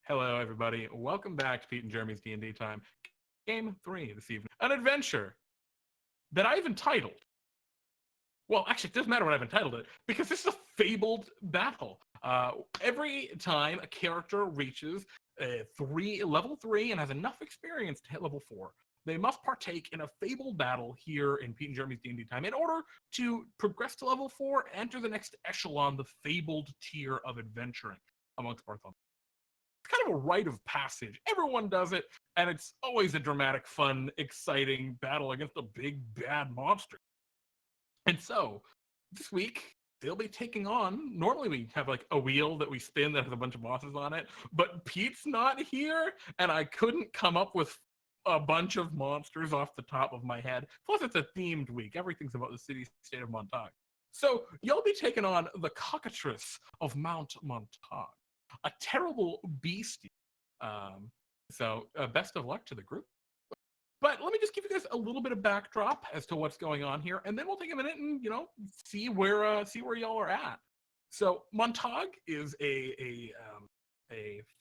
Hello, everybody. Welcome back to Pete and Jeremy's D&D Time. Game 3 this evening. An adventure that I've entitled... Well, actually, it doesn't matter what I've entitled it, because this is a fabled battle. Every time a character reaches level 3 and has enough experience to hit level 4, they must partake in a fabled battle here in Pete and Jeremy's D&D Time in order to progress to level 4 and enter the next echelon, the fabled tier of adventuring amongst Bartholomew. Kind of a rite of passage. Everyone does it, and it's always a dramatic, fun, exciting battle against a big, bad monster. And so, this week, they'll be taking on... Normally we have, like, a wheel that we spin that has a bunch of monsters on it, but Pete's not here, and I couldn't come up with a bunch of monsters off the top of my head. Plus, it's a themed week. Everything's about the city-state of Montag. So, you'll be taking on the Cockatrice of Mount Montag. A terrible beastie. So best of luck to the group. But let me just give you guys a little bit of backdrop as to what's going on here, and then we'll take a minute and see where y'all are at. So Montag is a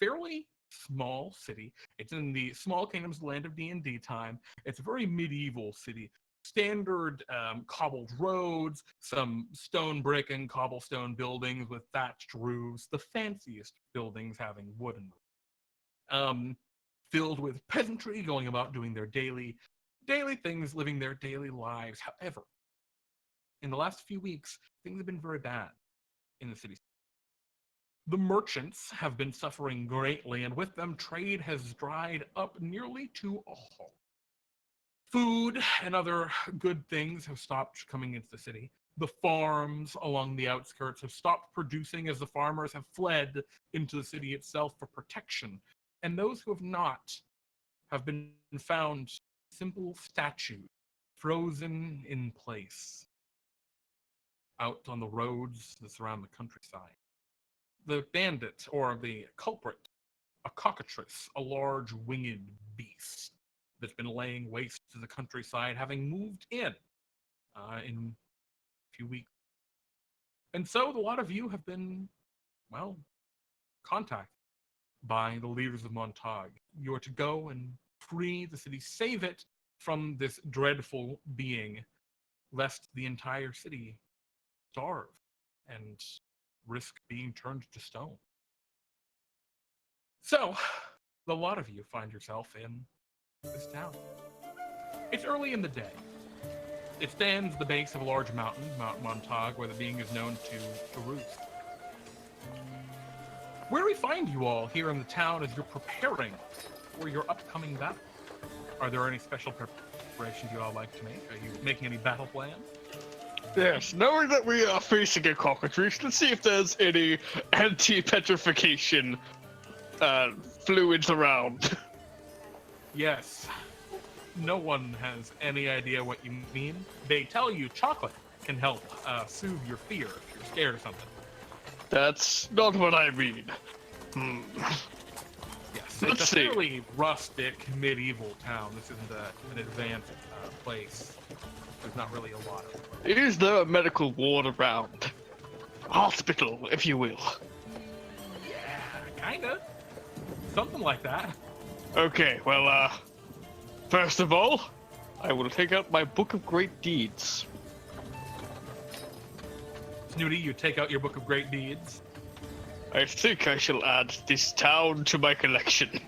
fairly small city. It's in the small kingdom's Land of DnDTime. It's a very medieval city. Standard cobbled roads, some stone brick and cobblestone buildings with thatched roofs, the fanciest buildings having wooden roofs. Filled with peasantry going about doing their daily things, living their daily lives. However, in the last few weeks, things have been very bad in the city. The merchants have been suffering greatly, and with them, trade has dried up nearly to a halt. Food and other good things have stopped coming into the city. The farms along the outskirts have stopped producing as the farmers have fled into the city itself for protection. And those who have not have been found simple statues, frozen in place, out on the roads that surround the countryside. The bandit, or the culprit, a cockatrice, a large winged beast, that's been laying waste to the countryside, having moved in a few weeks. And so a lot of you have been, well, contacted by the leaders of Montag. You are to go and free the city, save it from this dreadful being, lest the entire city starve and risk being turned to stone. So, a lot of you find yourself in this town. It's early in the day. It stands at the base of a large mountain, Mount Montag, where the being is known to roost. Where do we find you all here in the town as you're preparing for your upcoming battle? Are there any special preparations you all like to make? Are you making any battle plans? Yes, knowing that we are facing a cockatrice, let's see if there's any anti-petrification fluids around. Yes. No one has any idea what you mean. They tell you chocolate can help soothe your fear if you're scared of something. That's not what I mean. Yes, it's a fairly rustic, medieval town. This isn't an advanced place. There's not really a lot of it. Is there a medical ward around? Hospital, if you will. Yeah, kinda. Something like that. Okay, well, first of all, I will take out my Book of Great Deeds. Snooty, you take out your Book of Great Deeds. I think I shall add this town to my collection.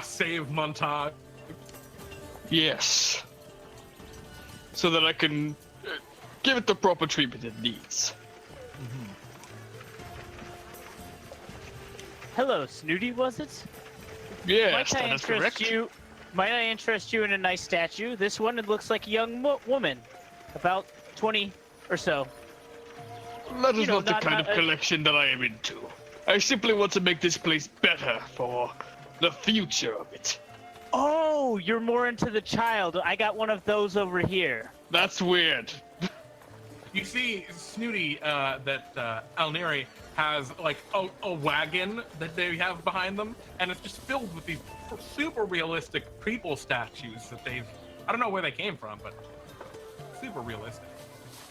Save Montag. Yes. So that I can give it the proper treatment it needs. Mm-hmm. Hello, Snooty, was it? Yes, that is correct. Might I interest you in a nice statue? This one, it looks like a young woman, about 20 or so. That is not the kind of collection that I am into. I simply want to make this place better for the future of it. Oh, you're more into the child. I got one of those over here. That's weird. You see, Snooty, that Nyere has like a wagon that they have behind them, and it's just filled with these super realistic people statues that I don't know where they came from, but super realistic.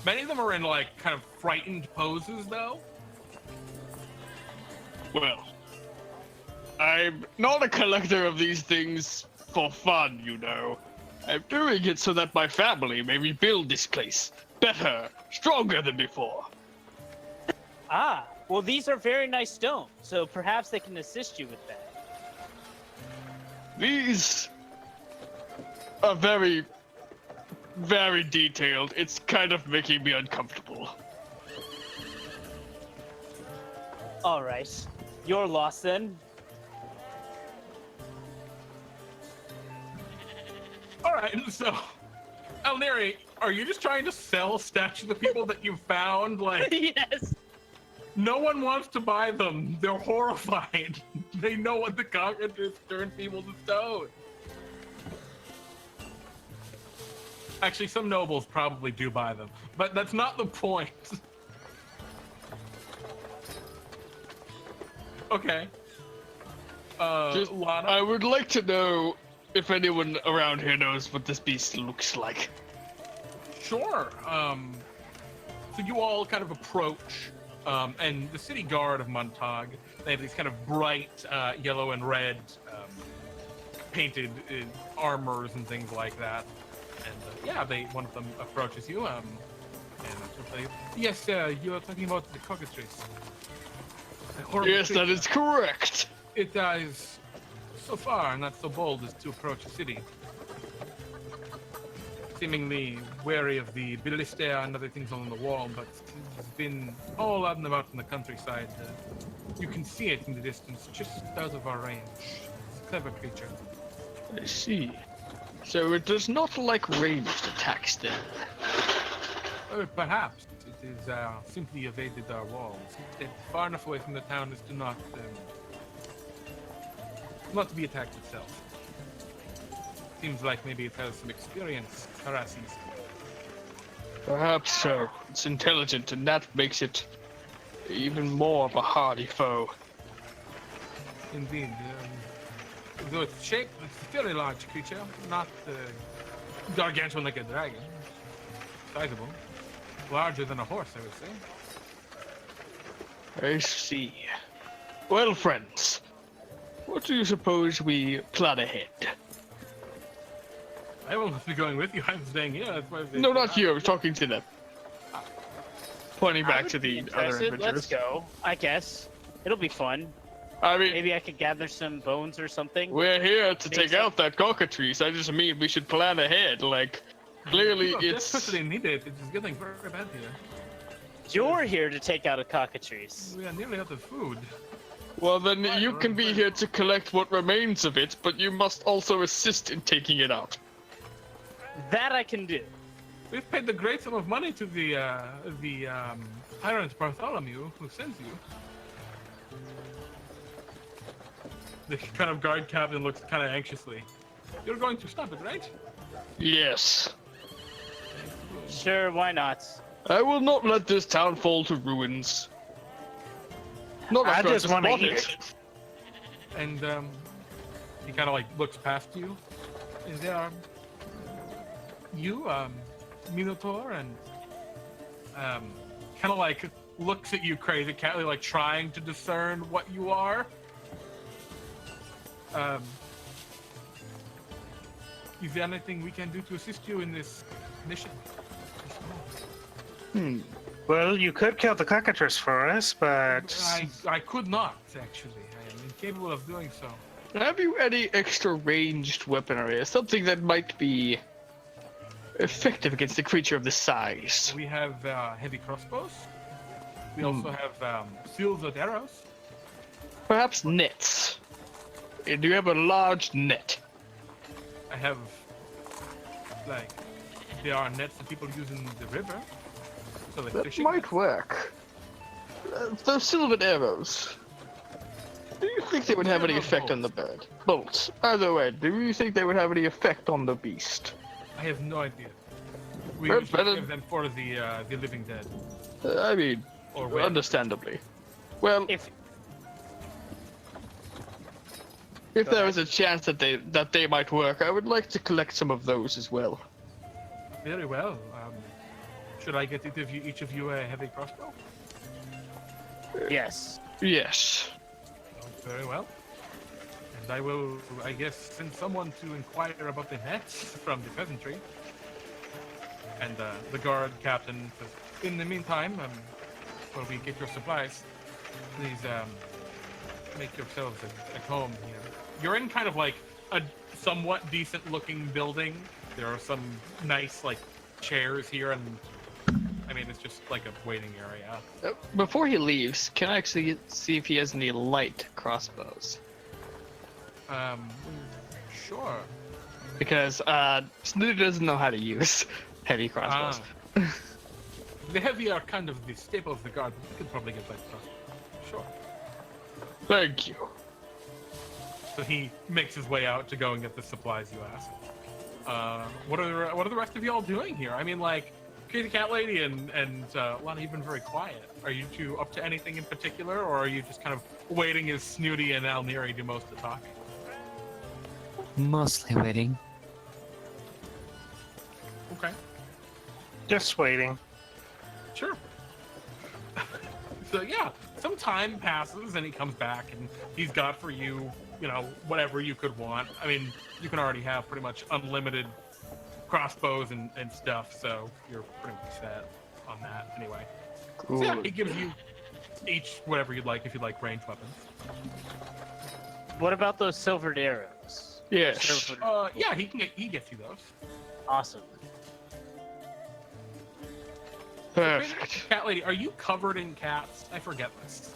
Many of them are in like kind of frightened poses though. Well, I'm not a collector of these things for fun, you know. I'm doing it so that my family may rebuild this place better, stronger than before. Ah, well, these are very nice stones, so perhaps they can assist you with that. These are very, very detailed. It's kind of making me uncomfortable. All right, you're lost then. All right, so Nyere, are you just trying to sell statues to people that you found? Like, Yes. no one wants to buy them. They're horrified. They know what the Cockatrice turned people to stone. Actually, some nobles probably do buy them, but that's not the point. Okay. Lana? I would like to know if anyone around here knows what this beast looks like. Sure. So you all kind of approach, and the city guard of Montag, they have these kind of bright yellow and red painted armors and things like that. And yeah, one of them approaches you, and she'll say, "Yes, you are talking about the Cockatrice." Yes, that is correct. It is so far not so bold as to approach the city. Seemingly wary of the ballista and other things on the wall, but it's been all out and about in the countryside. You can see it in the distance, just out of our range. It's a clever creature. I see. So it does not like ranged attacks then? Perhaps. It is simply evaded our walls. It's far enough away from the town as to not to be attacked itself. Seems like maybe it has some experience harassing. Perhaps so. It's intelligent, and that makes it even more of a hardy foe. Indeed. Though its shape, it's a fairly large creature, not gargantuan like a dragon. Sizable. Larger than a horse, I would say. I see. Well, friends, what do you suppose we plan ahead? I will not be going with you. I'm staying here. That's why No, not you. I was talking to them. Pointing I back would to be the other interested. adventurers. Let's go. I guess it'll be fun. I mean, Maybe I could gather some bones or something. we're here to take so. out that cockatrice. I just mean we should plan ahead. Like, clearly it's... desperately needed. It is getting very bad here. You're here to take out a cockatrice. We are nearly out of food. Well, then you can be here to collect what remains of it, but you must also assist in taking it out. That I can do. We've paid a great sum of money to the tyrant Bartholomew, who sends you. The kind of guard captain looks kind of anxiously. You're going to stop it, right? Yes. Sure, why not? I will not let this town fall to ruins. Not I after just want to spot eat it. it. And he kind of like looks past you. Is there you, Minotaur, and kind of like looks at you crazy catly, like trying to discern what you are. Is there anything we can do to assist you in this mission? Well, you could kill the cockatrice for us, but I could not, actually. I am incapable of doing so. Have you any extra ranged weaponry? Something that might be effective against a creature of this size? We have heavy crossbows. We also have silvered arrows. Perhaps nets. Do you have a large net? I have, like, there are nets that people use in the river. So like That fishing might nets. work. Those silvered arrows. Do you think they would have any effect on the bird? Bolts. Either way, do you think they would have any effect on the beast? I have no idea. We Well, usually better- give them for the living dead. I mean, Or whatever. understandably. Well, If if there is a chance that they might work, I would like to collect some of those as well. Very well. Should I get each of you a heavy crossbow? yes, Yes. Very well. I will, I guess, send someone to inquire about the nets from the peasantry. And the guard captain says, in the meantime, while we get your supplies, please make yourselves at home here. You're in kind of like a somewhat decent looking building. There are some nice like chairs here, and I mean it's just like a waiting area. Before he leaves, can I actually see if he has any light crossbows? Sure. Because Snooty doesn't know how to use heavy crossbows. The heavy are kind of the staple of the guard, but you could probably get that crossbow. Sure. Thank you. So he makes his way out to go and get the supplies you asked. What are the rest of y'all doing here? I mean, like, Crazy Cat Lady and Lana, you've been very quiet. Are you two up to anything in particular, or are you just kind of waiting as Snooty and Nyere do most of the talking? Mostly waiting. Okay. Just waiting. Sure. So yeah, some time passes and he comes back and he's got for you, you know, whatever you could want. I mean, you can already have pretty much unlimited crossbows and stuff, so you're pretty much set on that anyway. Cool. So yeah, he gives you each whatever you'd like if you'd like ranged weapons. What about those silvered arrows? Yes. Silvered- Yeah, he gets you those. Awesome. Perfect. Cat Lady, are you covered in cats? I forget this.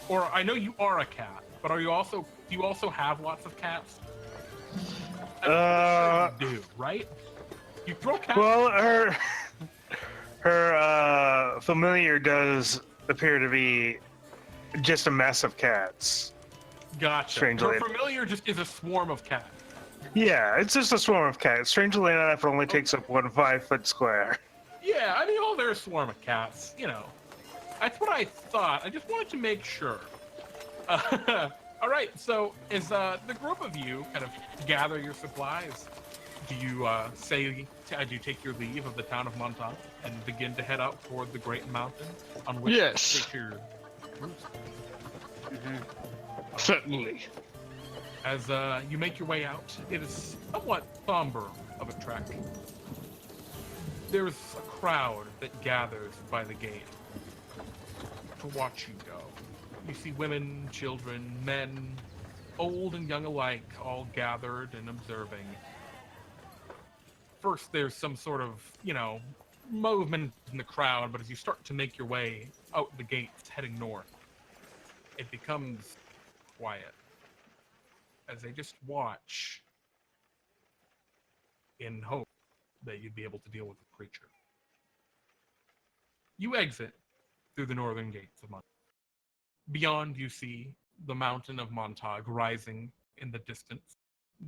Or I know you are a cat, but do you also have lots of cats? I'm pretty sure you do, right? You throw cats. Well, her familiar does appear to be just a mess of cats. Gotcha. Strangely. Her familiar just is a swarm of cats. Yeah, it's just a swarm of cats. Strangely enough, it only takes up 1 5-foot square. Yeah, I mean, oh, they're a swarm of cats. You know, that's what I thought. I just wanted to make sure. All right, so as the group of you kind of gather your supplies, do you do you take your leave of the town of Montag and begin to head out toward the great mountain on which Yes. your roost? Certainly. As you make your way out, it is somewhat somber of a trek. There's a crowd that gathers by the gate to watch you go. You see women, children, men, old and young alike, all gathered and observing. First, there's some sort of, you know, movement in the crowd, but as you start to make your way out the gates heading north, it becomes quiet as they just watch in hope that you'd be able to deal with the creature. You exit through the northern gates of Montag. Beyond, you see the mountain of Montag rising in the distance,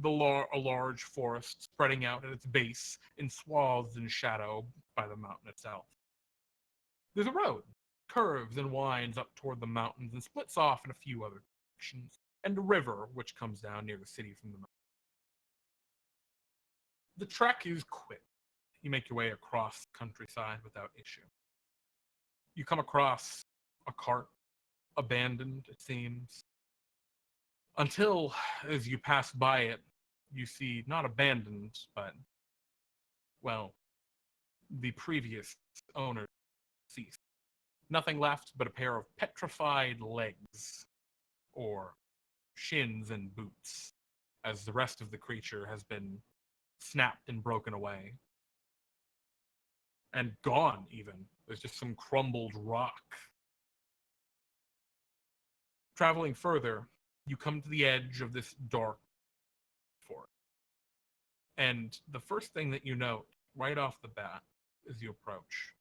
a large forest spreading out at its base in swaths in shadow by the mountain itself. There's a road, curves and winds up toward the mountains and splits off in a few other directions, and a river which comes down near the city from the mountain. The trek is quick. You make your way across the countryside without issue. You come across a cart, abandoned, it seems, until, as you pass by it, you see not abandoned, but, well, the previous owner ceased. Nothing left but a pair of petrified legs, or shins and boots, as the rest of the creature has been snapped and broken away. And gone, even. There's just some crumbled rock. Traveling further, you come to the edge of this dark forest. And the first thing that you note, right off the bat, as you approach,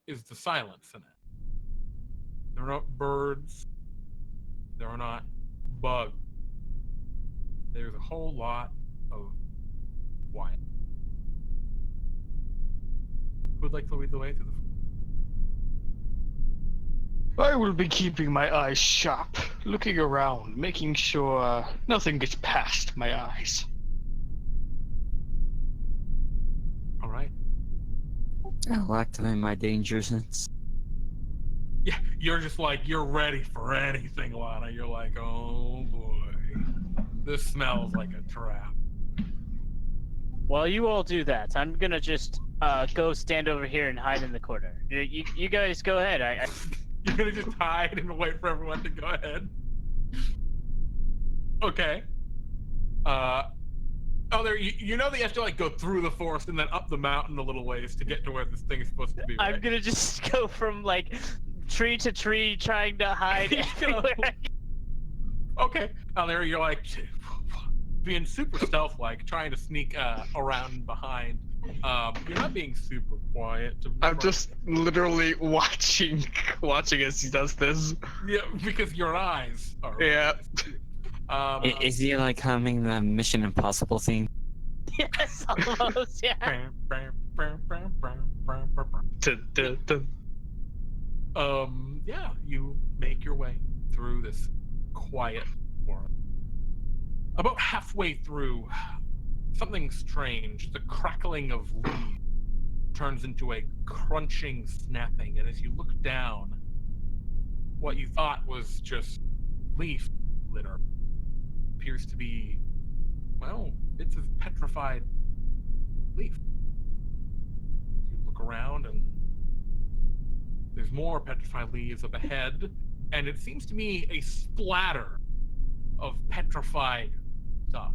is the silence in it. There are not birds. There are not bugs. There's a whole lot of quiet. Who would like to lead the way through the... I will be keeping my eyes sharp, looking around, making sure nothing gets past my eyes. All right. I'll activate my danger sense. Yeah, you're just like, you're ready for anything, Lana. You're like, oh boy. This smells like a trap. While you all do that, I'm gonna just go stand over here and hide in the corner. You guys go ahead. You're gonna just hide and wait for everyone to go ahead. Okay. Oh, there. You know that you have to like go through the forest and then up the mountain a little ways to get to where this thing is supposed to be. Right? I'm gonna just go from like tree to tree, trying to hide everywhere. Okay. Now there you're like being super stealth-like, trying to sneak around behind. You're not being super quiet. I'm just literally watching as he does this. Yeah, because your eyes are. Yeah. Is he like humming the Mission Impossible theme? Yes, almost. Yeah. Yeah, you make your way through this quiet forest. About halfway through, something strange, the crackling of leaves, turns into a crunching snapping, and as you look down, what you thought was just leaf litter appears to be, well, bits of petrified leaf. You look around and there's more petrified leaves up ahead, and it seems to me a splatter of petrified stuff.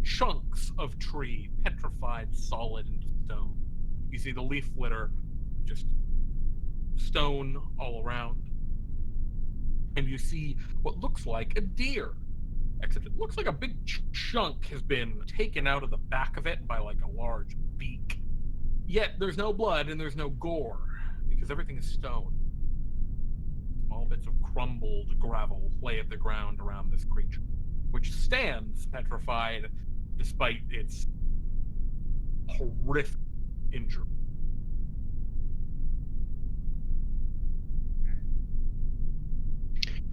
Chunks of tree, petrified solid into stone. You see the leaf litter, just stone all around. And you see what looks like a deer. Except it looks like a big chunk has been taken out of the back of it by like a large beak. Yet there's no blood and there's no gore, because everything is stone. Small bits of crumbled gravel lay at the ground around this creature, which stands petrified despite its horrific injury.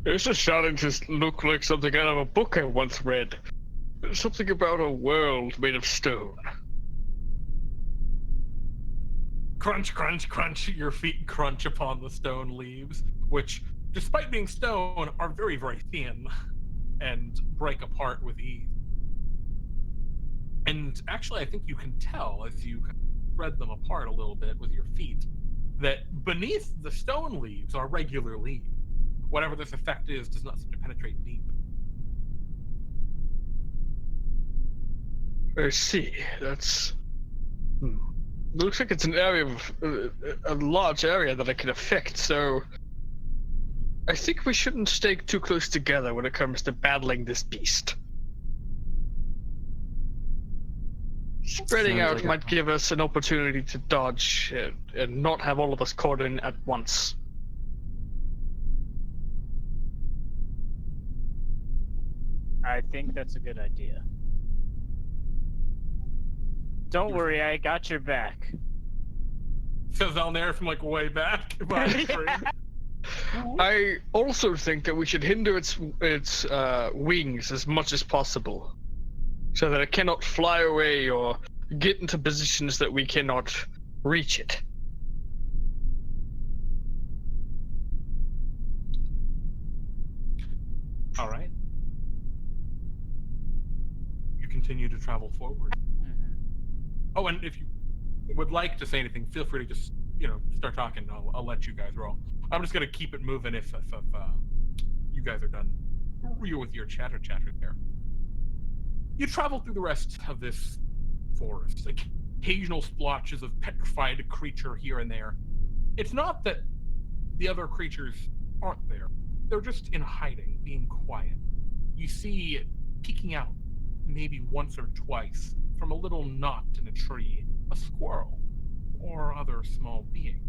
This is starting to look like something out of a book I once read. Something about a world made of stone. Crunch, crunch, crunch. Your feet crunch upon the stone leaves, which, despite being stone, are very, very thin and break apart with ease. And actually, I think you can tell as you spread them apart a little bit with your feet that beneath the stone leaves are regular leaves. Whatever this effect is does not seem to penetrate deep. I see. That's. Looks like it's an area of a large area that I can affect. So, I think we shouldn't stay too close together when it comes to battling this beast. Spreading Sounds out like a might plan. give us an opportunity to dodge and not have all of us caught in at once. I think that's a good idea. Don't worry, I got your back. Says down there from like way back behind the tree. I also think that we should hinder its wings as much as possible, so that it cannot fly away or get into positions that we cannot reach it. All right. You continue to travel forward. Oh, and if you would like to say anything, feel free to just, start talking. I'll let you guys roll. I'm just gonna keep it moving if you guys are done. You with your chatter there. You travel through the rest of this forest. Occasional splotches of petrified creature here and there. It's not that the other creatures aren't there. They're just in hiding, being quiet. You see peeking out maybe once or twice from a little knot in a tree, a squirrel, or other small being.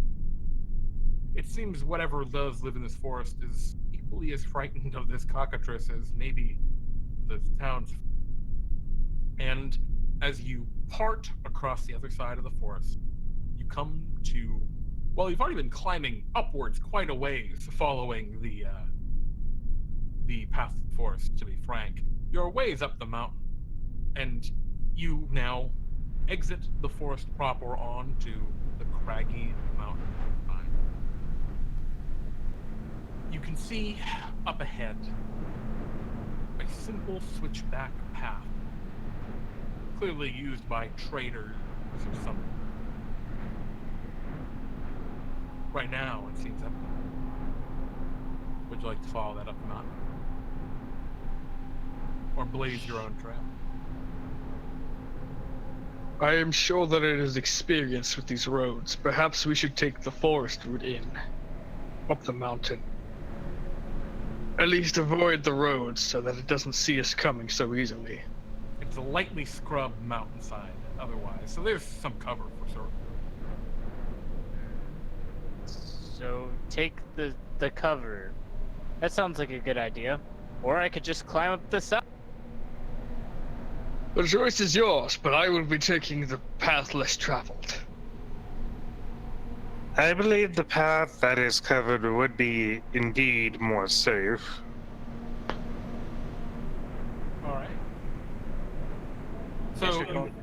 It seems whatever does live in this forest is equally as frightened of this cockatrice as maybe the town's. And as you part across the other side of the forest, you come to, well, you've already been climbing upwards quite a ways, following the path of the forest, to be frank. You're a ways up the mountain, and you now exit the forest proper onto the craggy mountain. You can see up ahead a simple switchback path, clearly used by traders or something. Right now, it seems empty. Would you like to follow that up the mountain? Or blaze your own trail? I am sure that it is experienced with these roads. Perhaps we should take the forest route in, up the mountain. At least avoid the roads so that it doesn't see us coming so easily. It's a lightly scrubbed mountainside otherwise, so there's some cover for sure. So take the cover. That sounds like a good idea. Or I could just climb up the side. The choice is yours, but I will be taking the path less traveled. I believe the path that is covered would be indeed more safe. All right. Guess So you're going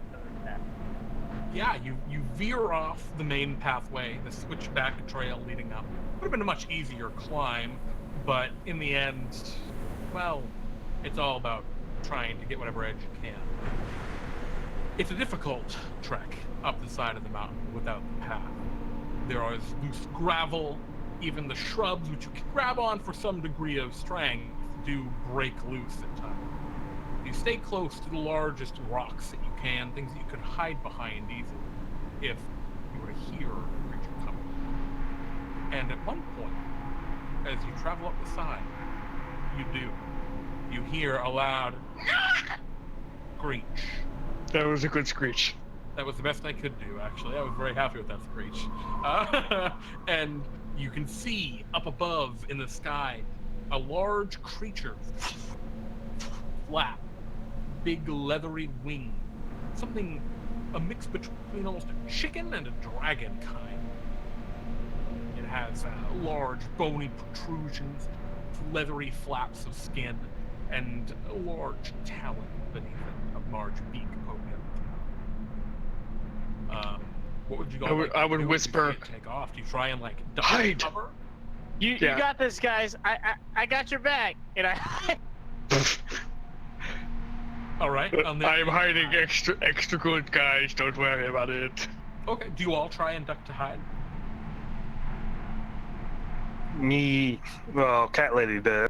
yeah, you veer off the main pathway, the switchback trail leading up. Would have been a much easier climb, but in the end, well, it's all about trying to get whatever edge you can. It's a difficult trek up the side of the mountain without the path. There is loose gravel, even the shrubs, which you can grab on for some degree of strength, do break loose at times. You stay close to the largest rocks that you can, things that you could hide behind easily if you were to hear a creature coming. And at one point, as you travel up the side, you do. You hear a loud screech. That was a good screech. That was the best I could do, actually. I was very happy with that screech. And you can see up above in the sky a large creature flap, big leathery wing, something a mix between almost a chicken and a dragon kind. It has large bony protrusions, leathery flaps of skin, and a large talon beneath it, a large beak poking out. What would you go? I would whisper. Take off. Do you try and like duck Hide. cover? You got this, guys. I got your back, and I. All right. I am hiding extra good, guys. Don't worry about it. Okay. Do you all try and duck to hide? Well, Cat Lady did.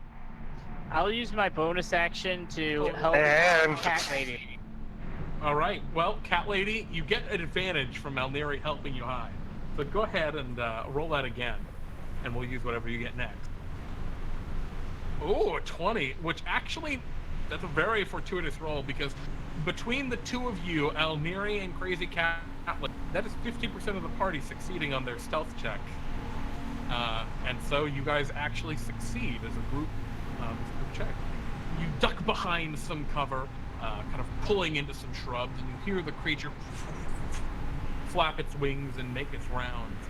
I'll use my bonus action to help And- Cat Lady. All right. Well, Cat Lady, you get an advantage from Nyere helping you hide. So go ahead and roll that again, and we'll use whatever you get next. Oh, a 20, which actually, that's a very fortuitous roll because between the two of you, Nyere and Crazy Cat, that is 50% of the party succeeding on their stealth check. And so you guys actually succeed as a group check. You duck behind some cover, kind of pulling into some shrubs, and you hear the creature flap its wings and make its rounds.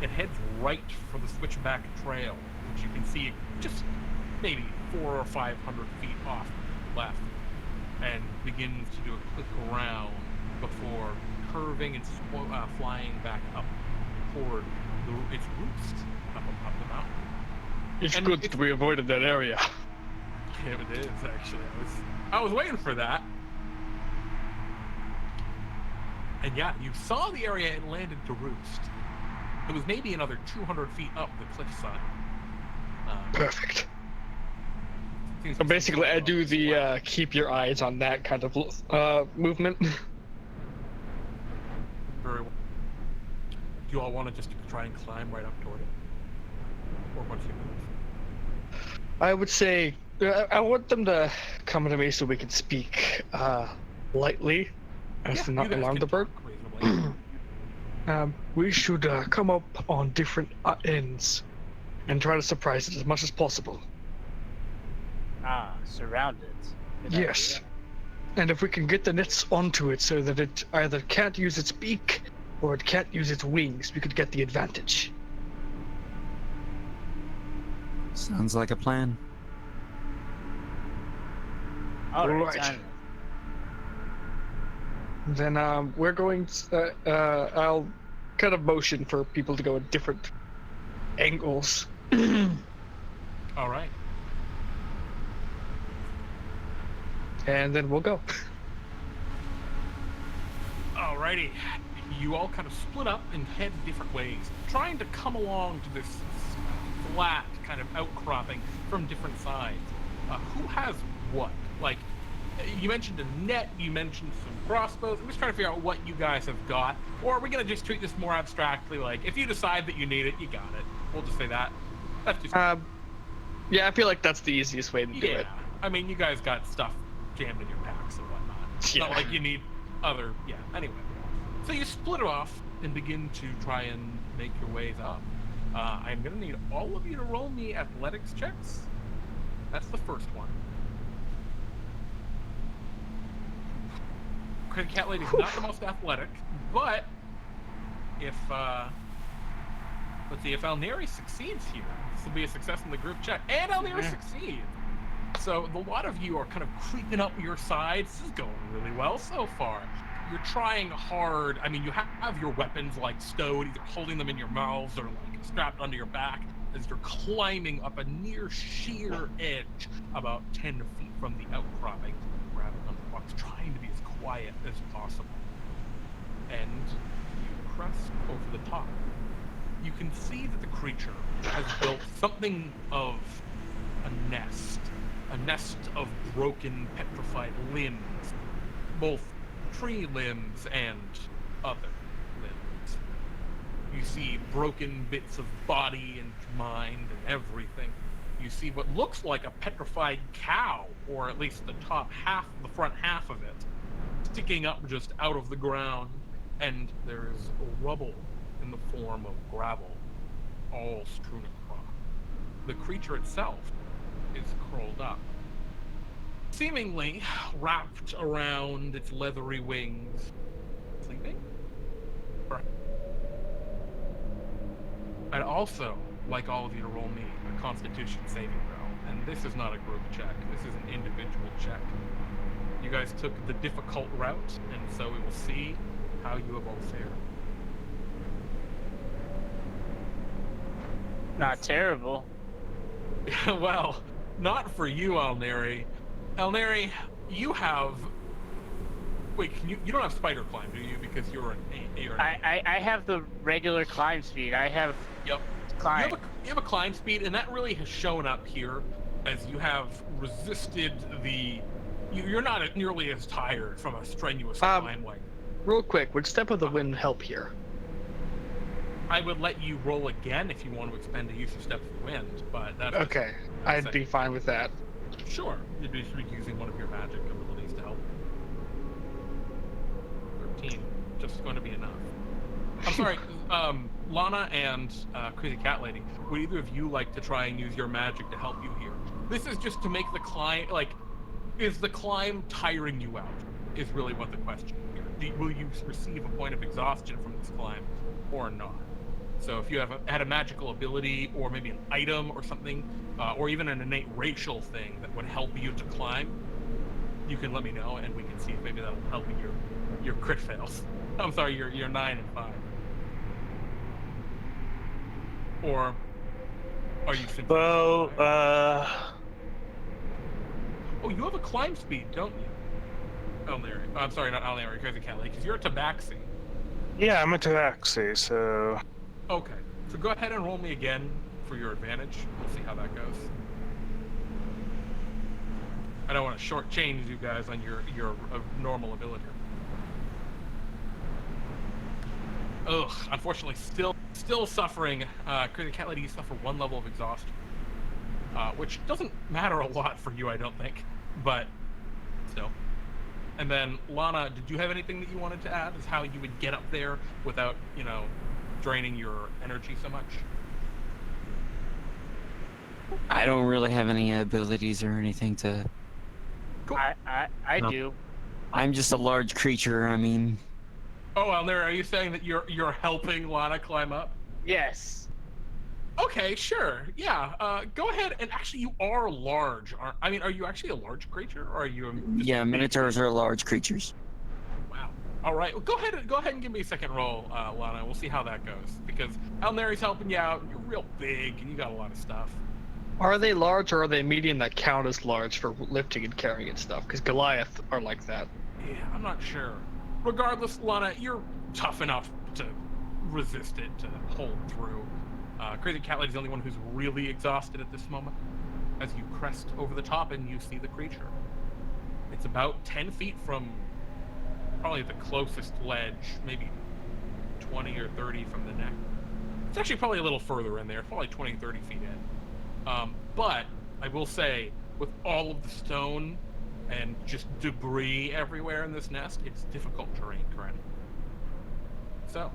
It heads right for the switchback trail, which you can see just maybe 400 or 500 feet off to the left, and begins to do a quick round before curving and flying back up toward its roost up the mountain. It's And good that we avoided that area. Yeah, it is actually. I was waiting for that. And yeah, you saw the area it landed to roost. It was maybe another 200 feet up the cliffside. Perfect. Seems So to be basically, I do the flat. keep your eyes on that kind of movement. Very well. Do you all want to just try and climb right up toward it? Or once you move? I would say I want them to come to me so we can speak lightly, as to you not guys alarm can the bird. talk reasonably. We should come up on different ends and try to surprise it as much as possible. Surrounded. Good Yes. idea. And if we can get the nets onto it so that it either can't use its beak or it can't use its wings, we could get the advantage. Sounds like a plan. All right. Right. Time. Then we're going to, I'll kind of motion for people to go at different angles. All right. and then we'll go. Alrighty. You all kind of split up and head different ways, trying to come along to this flat kind of outcropping from different sides. Who has what? Like, you mentioned a net, you mentioned some crossbows. I'm just trying to figure out what you guys have got. Or are we going to just treat this more abstractly? Like, if you decide that you need it, you got it. We'll just say that. That's just... Yeah, I feel like that's the easiest way to do it. I mean, you guys got stuff jammed in your packs and whatnot. It's not like you need other... Yeah, anyway. So you split off and begin to try and make your ways up. I'm going to need all of you to roll me athletics checks. That's the first one. Crazy Cat Lady's not the most athletic, but if let's see, if Nyere succeeds here, this will be a success in the group check, and Nyere succeeds. So a lot of you are kind of creeping up your sides. This is going really well so far. You're trying hard. I mean, you have your weapons like stowed, either holding them in your mouths or like strapped onto your back as you're climbing up a near sheer edge about 10 feet from the outcropping, grabbing on the rocks, trying to be as quiet as possible. And you crest over the top. You can see that the creature has built something of a nest of broken, petrified limbs, both tree limbs and other limbs. You see broken bits of body and mind and everything. You see what looks like a petrified cow, or at least the top half, the front half of it, sticking up just out of the ground, and there is rubble in the form of gravel, all strewn across. The creature itself is curled up, seemingly wrapped around its leathery wings, sleeping. I'd also like all of you to roll me a Constitution saving throw, and this is not a group check, this is an individual check. You guys took the difficult route, and so we will see how you have all fared. Not terrible. Well, not for you, Nyere. Nyere, you have... Wait, you don't have spider climb, do you? Because you're an... I have the regular climb speed. I have... Yep. Climb. You have a climb speed, and that really has shown up here as you have resisted the... You're not nearly as tired from a strenuous climb like... Real quick, would Step of the Wind help here? I would let you roll again if you want to expend a use of Step of the Wind, but that's... Okay, I'd be fine with that. Sure. You'd be using one of your magic abilities to help. 13. Just going to be enough. I'm sorry, Lana and Crazy Cat Lady, would either of you like to try and use your magic to help you here? This is just to make the climb, like, is the climb tiring you out? Is really what the question here. Will you receive a point of exhaustion from this climb or not? So if you had a magical ability or maybe an item or something, or even an innate racial thing that would help you to climb, you can let me know and we can see if maybe that'll help your crit fails. I'm sorry, your 9 and 5. Or are you simply... Well, Oh, you have a climb speed, don't you? Nyere. I'm sorry, not Nyere, Crazy Cat Lady, because you're a Tabaxi. yeah, I'm a Tabaxi, so... Okay, so go ahead and roll me again for your advantage. We'll see how that goes. I don't want to shortchange you guys on your normal ability. Ugh, unfortunately, still suffering. Crazy Cat Lady, you suffer 1 level of exhaustion, which doesn't matter a lot for you, I don't think, but still. And then, Lana, did you have anything that you wanted to add as how you would get up there without, draining your energy so much? I don't really have any abilities or anything to... Cool. I No. do. I'm just a large creature, I mean... Oh, Nyere, are you saying that you're helping Lana climb up? Yes. Okay, sure. Yeah. Go ahead. And actually, you are large. Are you actually a large creature, or are you? Just Yeah, Minotaurs are large creatures. Wow. All right. Well, go ahead and give me a second roll, Lana. We'll see how that goes. Because Nyere's helping you out. And you're real big, and you got a lot of stuff. Are they large or are they medium that count as large for lifting and carrying and stuff? Because Goliath are like that. Yeah, I'm not sure. Regardless, Lana, you're tough enough to resist it, to hold through. Crazy Cat Lady's the only one who's really exhausted at this moment. As you crest over the top and you see the creature. It's about 10 feet from probably the closest ledge, maybe 20 or 30 from the neck. It's actually probably a little further in there, probably 20, 30 feet in. But I will say, with all of the stone and just debris everywhere in this nest, it's difficult terrain currently. So,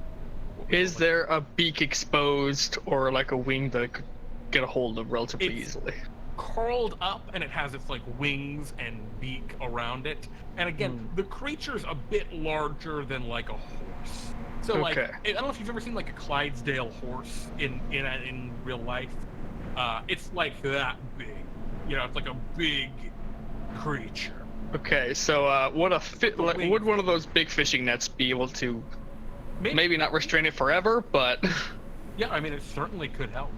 Is there a beak exposed or like a wing that I could get a hold of relatively easily? Curled up, and it has its like wings and beak around it. And again, the creature's a bit larger than like a horse. So like, I don't know if you've ever seen like a Clydesdale horse in real life. It's like that big. You know, it's like a big creature. Okay, so would one of those big fishing nets be able to maybe not restrain it forever, but yeah, I mean it certainly could help.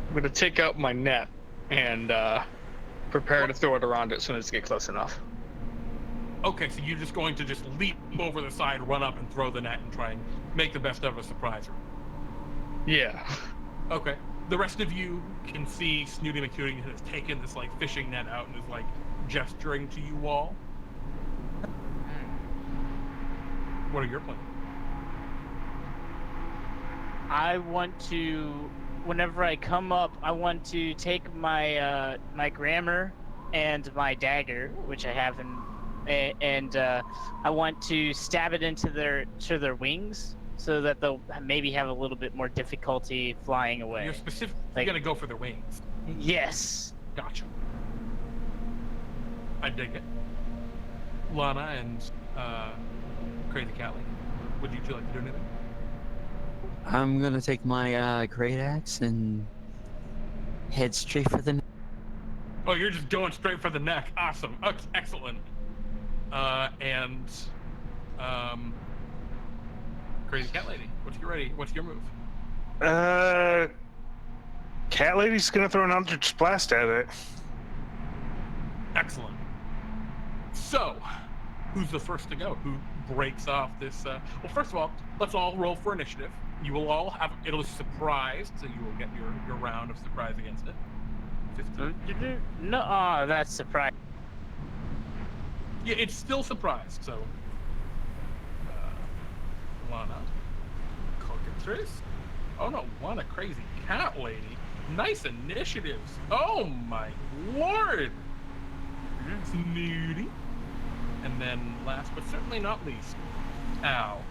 I'm gonna take out my net and prepare to throw it around it as soon as it gets close enough. Okay, so you're just going to just leap over the side, run up and throw the net and try and make the best of a surprise room. Yeah. Okay. The rest of you can see Snooty McTootington has taken this like fishing net out and is like gesturing to you all. What are your plans? I want to, whenever I come up, I want to take my my grammar and my dagger, which I have and I want to stab it into their wings so that they'll maybe have a little bit more difficulty flying away. You're specifically gonna go for their wings. Yes. Gotcha. I dig it. Lana and Crazy Cat Lady, would you two like to do anything? I'm gonna take my great axe and head straight for the. Oh, you're just going straight for the neck. Awesome. Excellent. Crazy Cat Lady, what's your move? Cat Lady's gonna throw an Eldritch Blast at it. Excellent. So, who's the first to go? Who breaks off this? Well, first of all, let's all roll for initiative. You will all have, it'll be surprised, so you will get your round of surprise against it. 15. No, that's surprising. Yeah, it's still surprised, so. Lana. Cockatrice. Oh no, Lana, Crazy Cat Lady. Nice initiatives. Oh my lord. Snooty. And then last but certainly not least, Al.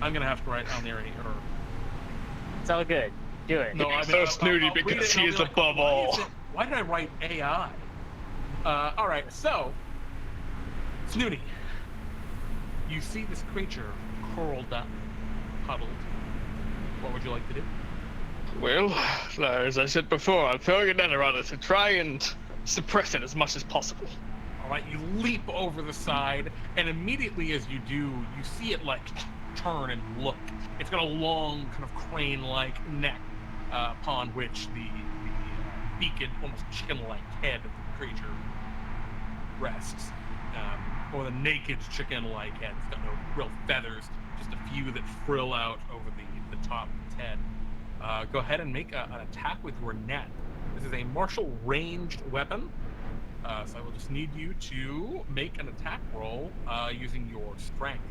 I'm gonna have to write Al Nyere or. It's all good. Do it. No, I'm so Snooty because he is above all. Why did I write AI? Alright, so Snooty. You see this creature curled up, huddled. What would you like to do? Well, as I said before, I'm throwing a net around it to try and suppress it as much as possible. Alright, you leap over the side, and immediately as you do, you see it like turn and look. It's got a long, kind of crane-like neck upon which the beaked, almost chicken-like head of the creature rests. Or the naked chicken-like head. It's got no real feathers, just a few that frill out over the top of its head. Go ahead and make an attack with your net. This is a martial ranged weapon, so I will just need you to make an attack roll using your strength.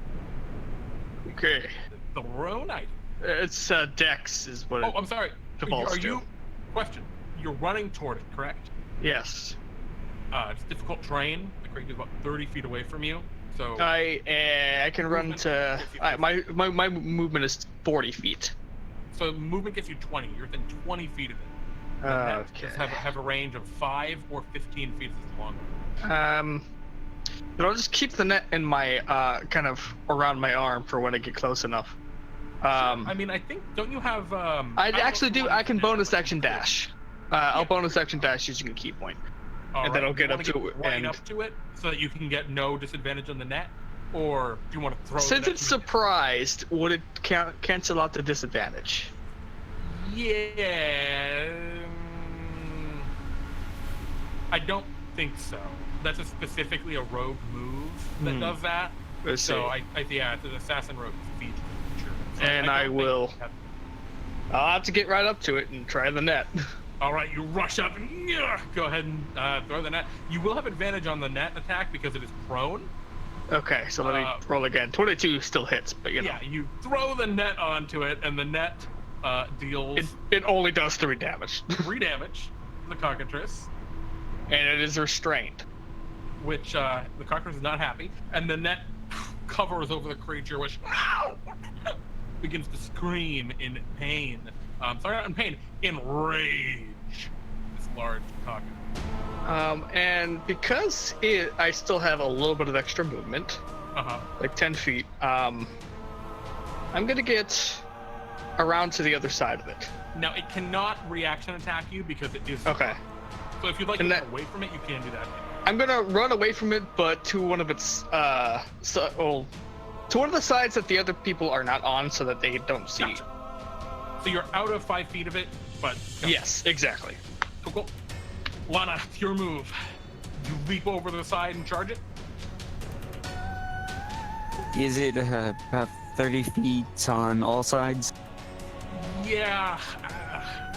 Okay. The thrown item. It's Dex is what. Oh, I'm sorry. Defaults Are to. you? Question. You're running toward it, correct? Yes. It's difficult terrain. The creature's about 30 feet away from you, so. I can run to. My movement is 40 feet. So movement gets you 20. You're within 20 feet of it. Okay. Just have a range of 5 or 15 feet as long. But I'll just keep the net in my kind of around my arm for when I get close enough. I mean, I think don't you have? I actually do. I can bonus action dash. I'll bonus action dash using a key point, and then I'll get up to it. Right up to it, so that you can get no disadvantage on the net, or do you want to throw? Since it's surprised, would it cancel out the disadvantage? Yeah. I don't think so. That's specifically a rogue move that does that. Let's So see. yeah, it's an assassin rogue feature. So And I don't think will- you have- I'll have to get right up to it and try the net. All right, you rush up and go ahead and throw the net. You will have advantage on the net attack because it is prone. Okay, so let me roll again. 22 still hits, but you know. Yeah, you throw the net onto it, and the net deals It only does 3 damage. 3 damage to the Cockatrice, And it is restrained. which the Cockatrice is not happy, and the net covers over the creature, which begins to scream in pain. Sorry, not in pain, in rage. This large Cockatrice. And because I still have a little bit of extra movement, like 10 feet, I'm gonna get around to the other side of it. Now, it cannot reaction attack you because it is... Okay. So if you'd like to And get that- away from it, you can do that. I'm gonna run away from it, but to one of its, to one of the sides that the other people are not on so that they don't see. Gotcha. So you're out of 5 feet of it, but... Yes, exactly. Cool. Lana, it's your move. You leap over the side and charge it? Is it about 30 feet on all sides? Yeah,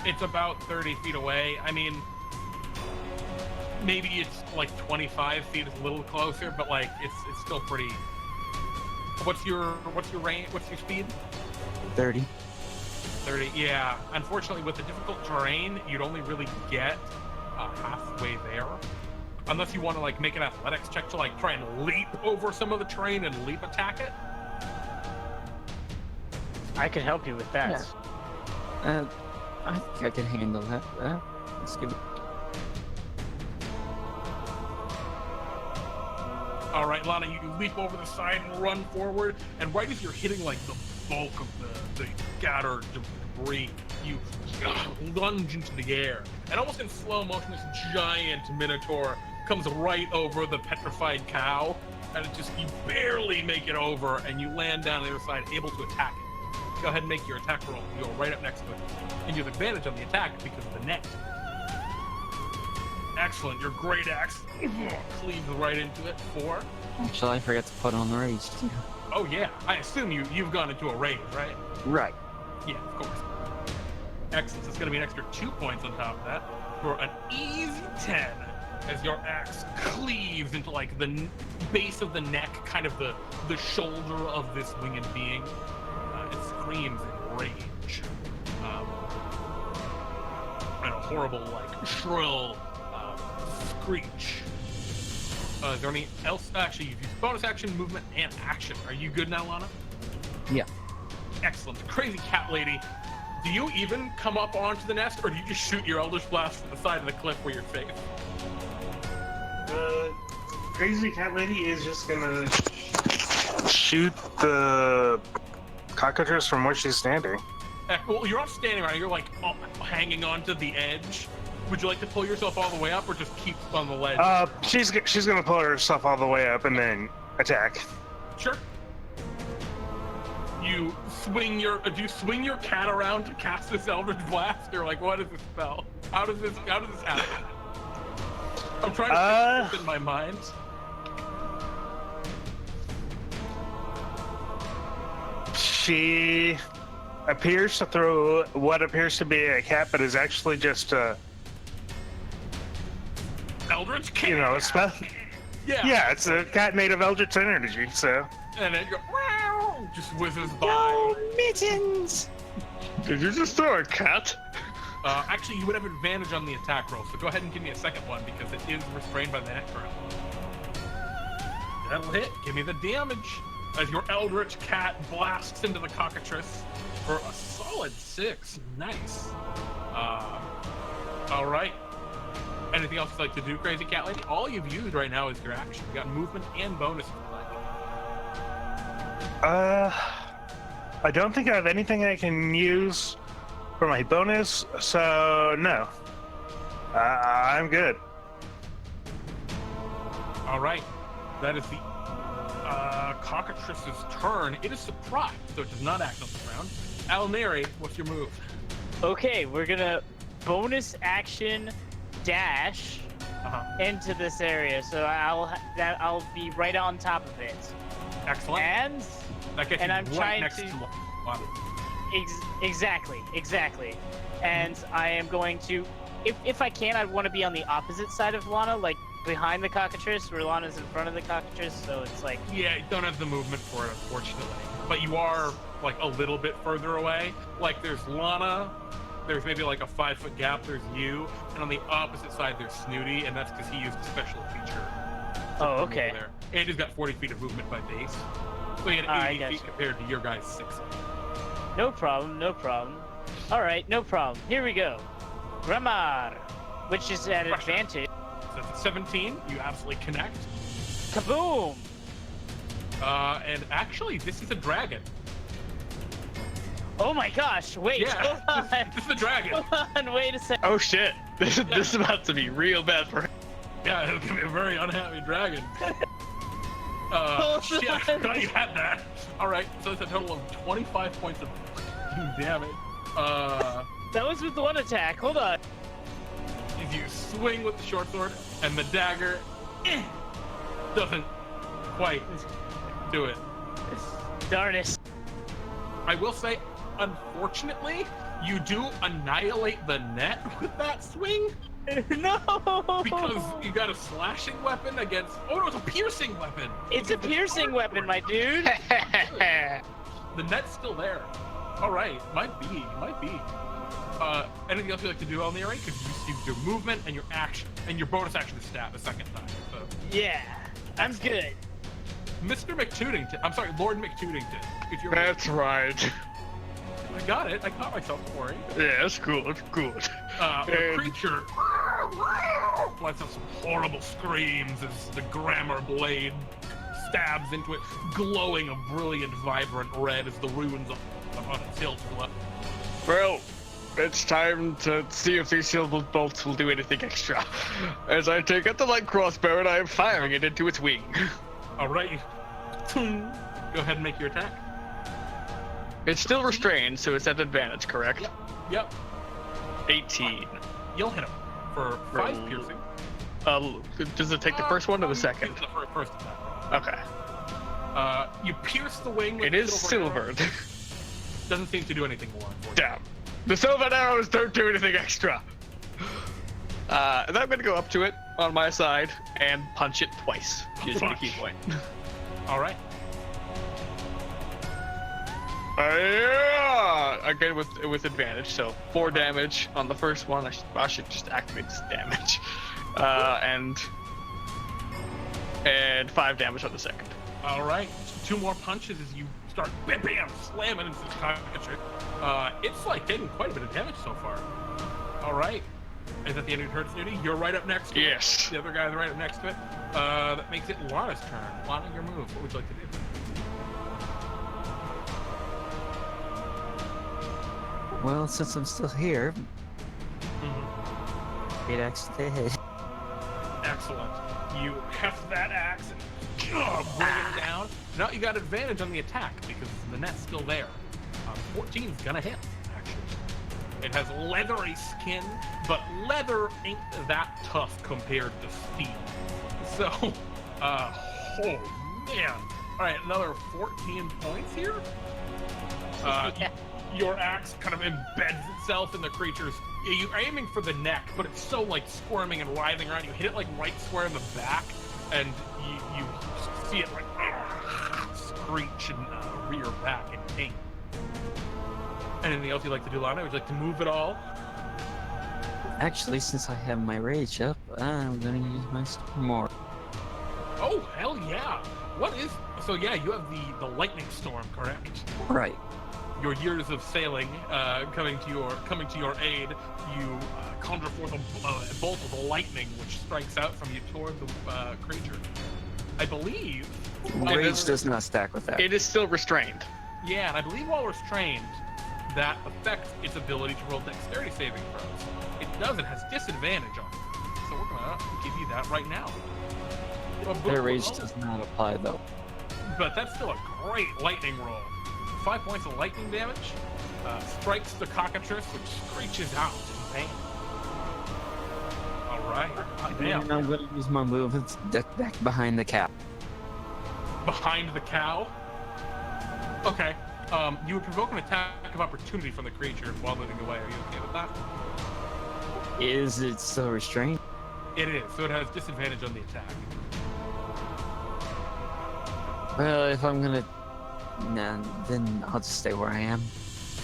it's about 30 feet away. I mean, maybe it's like 25 feet, it's a little closer, but like it's still pretty. What's your range? What's your speed? 30. 30. Yeah. Unfortunately, with the difficult terrain, you'd only really get halfway there, unless you want to like make an athletics check to like try and leap over some of the terrain and leap attack it. I can help you with that. I think I can handle that. Let's give it. All right, Lana, you leap over the side and run forward, and right as you're hitting like the bulk of the scattered debris, you lunge into the air, and almost in slow motion, this giant Minotaur comes right over the petrified cow, and it just, you barely make it over, and you land down on the other side, able to attack it. Go ahead and make your attack roll. You go right up next to it, and you have advantage on the attack because of the net. Excellent. Your great axe cleaves right into it. 4. Actually, I forgot to put on the rage too. Oh yeah. I assume you've gone into a rage, right? Right. Yeah, of course. Excellent. So it's going to be an extra 2 points on top of that for an easy 10 as your axe cleaves into like the base of the neck, kind of the shoulder of this winged being. It screams in rage. And a horrible, like, shrill screech. Is there any else? Actually, you've used bonus action, movement, and action. Are you good now, Lana? Yeah. Excellent. Crazy cat lady. Do you even come up onto the nest, or do you just shoot your Eldritch Blast from the side of the cliff where you're safe? Crazy cat lady is just gonna shoot the Cockatrice from where she's standing. Well, you're not standing around. You're like hanging onto the edge. Would you like to pull yourself all the way up, or just keep on the ledge? She's gonna pull herself all the way up and then attack. Sure. You swing your cat around to cast this Eldritch Blast, or like, what is this spell? How does this happen? I'm trying to think this in my mind. She appears to throw what appears to be a cat, but is actually just a Eldritch cat. a spell. Yeah. Yeah, it's a cat made of Eldritch energy. So And it just whizzes by. Oh, mittens! Did you just throw a cat? Actually, you would have advantage on the attack roll, so go ahead and give me a second one because it is restrained by the net currently. That'll hit. Give me the damage as your Eldritch cat blasts into the Cockatrice for a solid 6. Nice. All right. Anything else you'd like to do, Crazy Cat Lady? All you've used right now is your action. You got movement and bonus. I don't think I have anything I can use for my bonus, so no. I'm good. All right. That is the Cockatrice's turn. It is surprised, so it does not act on the round. Nyere, what's your move? Okay, we're gonna bonus action dash into this area, so I'll be right on top of it. Excellent. And That gets and you I'm right trying next to- to Lana. Exactly. And I am going to, if I can, I'd want to be on the opposite side of Lana, like behind the Cockatrice, where Lana's in front of the Cockatrice, so it's like... Yeah, you don't have the movement for it, unfortunately. But you are, like, a little bit further away. Like, there's Lana, there's maybe, like, a 5-foot gap, there's you, and on the opposite side, there's Snooty, and that's because he used a special feature. Oh, okay. There. And he's got 40 feet of movement by base. So he had I 80 feet gotcha. compared to your guy's 60. No problem. Alright, no problem. Here we go. Grammar, which is at Russia. advantage. So that's a 17, you absolutely connect. Kaboom! And actually, this is a dragon. Oh my gosh, wait, Yeah, hold on. this is a dragon. Hold on, wait a second. Oh shit! This is about to be real bad for him. Yeah, it'll give me a very unhappy dragon. Hold Shit, I on. forgot you had that. Alright, so it's a total of 25 points of damage. That was with one attack, hold on. If you swing with the short sword, and the dagger doesn't quite do it. Darn it. I will say, unfortunately, you do annihilate the net with that swing. No! Because you got a slashing weapon against... Oh no, it's a piercing weapon! It's a piercing weapon, my dude. The net's still there. Alright, might be. Anything else you'd like to do on the area? Because you used your movement and your action, and your bonus action to stab a second time. So, Yeah, I'm good. Mr. McTootington, I'm sorry, Lord McTootington. If you're That's right. I got it. I caught myself. Don't worry. Yeah, it's good. The creature lets out some horrible screams as the grammar blade stabs into it, glowing a brilliant, vibrant red as the runes on its hilt glow. Well, it's time to see if these silver bolts will do anything extra. As I take out the light crossbow and I am firing it into its wing. All right. Go ahead and make your attack. It's still restrained, so it's at advantage, correct? Yep. 18. You'll hit him for 5 Roll. piercing. Does it take the first one or the second? The first attack. Okay. You pierce the wing with It the is silver arrow. silvered. Doesn't seem to do anything more. Unfortunately. Damn. The silver arrows don't do anything extra. And I'm gonna go up to it on my side and punch it twice using the key point. All right. Again with advantage, so 4 damage on the first one. I should just activate this damage, and 5 damage on the second. All right. 2 more punches as you start bam, bam, slamming into this Cockatrice. It's like taking quite a bit of damage so far. All right. Is that the end of your turn, Snooty? You're right up next to it. Yes. The other guy's right up next to it. That makes it Lana's turn. Lana, your move. What would you like to do? Well, since I'm still here, Mm-hmm. great axe to the head. Excellent. You heft that axe and bring it down. Now you got advantage on the attack because the net's still there. 14's gonna hit, actually. It has leathery skin, but leather ain't that tough compared to steel. So, oh man. All right, another 14 points here. Your axe kind of embeds itself in the creature's... You're aiming for the neck, but it's so, like, squirming and writhing around. You hit it, like, right square in the back, and you see it, like, screech and rear back in pain. Anything else you'd like to do, Lana? Would you like to move at all? Actually, since I have my rage up, I'm gonna use my storm more. Oh, hell yeah! What is... So, yeah, you have the lightning storm, correct? Right. Your years of sailing coming to your aid, you conjure forth a bolt of lightning which strikes out from you toward the creature. I believe. Rage does not stack with that. It is still restrained. Yeah, and I believe while restrained, that affects its ability to roll dexterity saving throws. It does. It has disadvantage on it. So we're gonna give you that right now. Their rage does not apply though. But that's still a great lightning roll. 5 points of lightning damage, strikes the Cockatrice, which screeches out in pain. All right. And Damn. I'm gonna use my move. It's back behind the cow. Behind the cow. Okay. You would provoke an attack of opportunity from the creature while moving away. Are you okay with that? Is it still restrained? It is, so it has disadvantage on the attack. Well, if I'm gonna, nah, then I'll just stay where I am.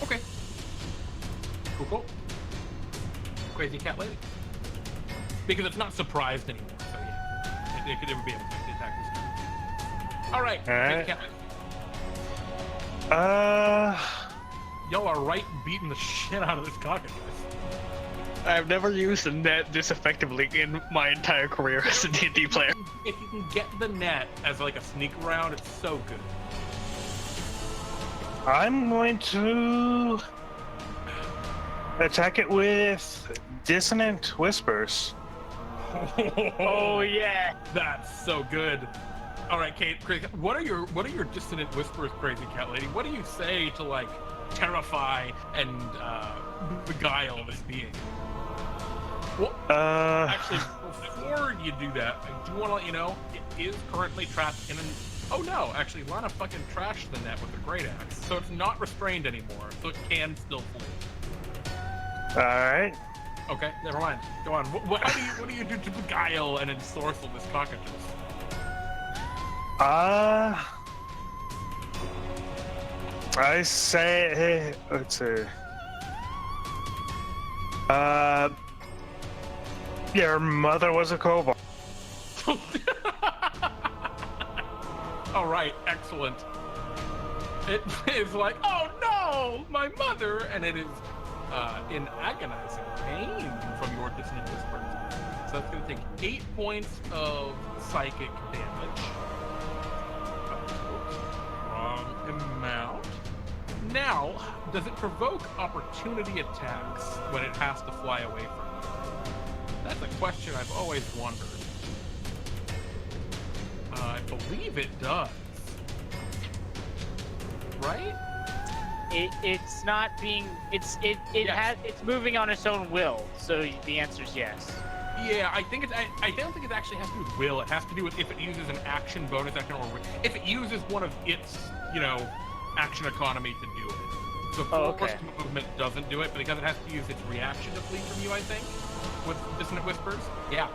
Okay. Cool. Crazy cat lady. Because it's not surprised anymore, so yeah. It would be able to attack this turn. Alright, crazy cat lady. Y'all are right beating the shit out of this cockatrice. I've never used a net this effectively in my entire career as a D&D player. If you can get the net as like a sneak around, it's so good. I'm going to attack it with Dissonant Whispers. Oh yeah. That's so good. All right, Kate, crazy. What are your dissonant whispers, crazy cat lady? What do you say to like terrify and beguile this being? Well, actually, before you do that, I do want to let you know it is currently trapped in an. Oh no, actually, Lana fucking trashed the net with a great axe, so it's not restrained anymore, so it can still flee. All right. Okay, never mind. Go on. What do you do to beguile and ensorcel this cockatrice? I say, let's see. Your mother was a kobold. All right, excellent. It is like, oh no, my mother, and it is in agonizing pain from your dissonant whispers. So it's going to take 8 points of psychic damage. Wrong amount. Now, does it provoke opportunity attacks when it has to fly away from you? That's a question I've always wondered. I believe it does. Right? It's not being. It's moving on its own will. So the answer is yes. Yeah, I think it's. I don't think it actually has to do with will. It has to do with if it uses an action, bonus action, or if it uses one of its, action economy to do it. So forced movement doesn't do it, but because it has to use its reaction to flee from you, I think, with Dissonant Whispers. Yeah,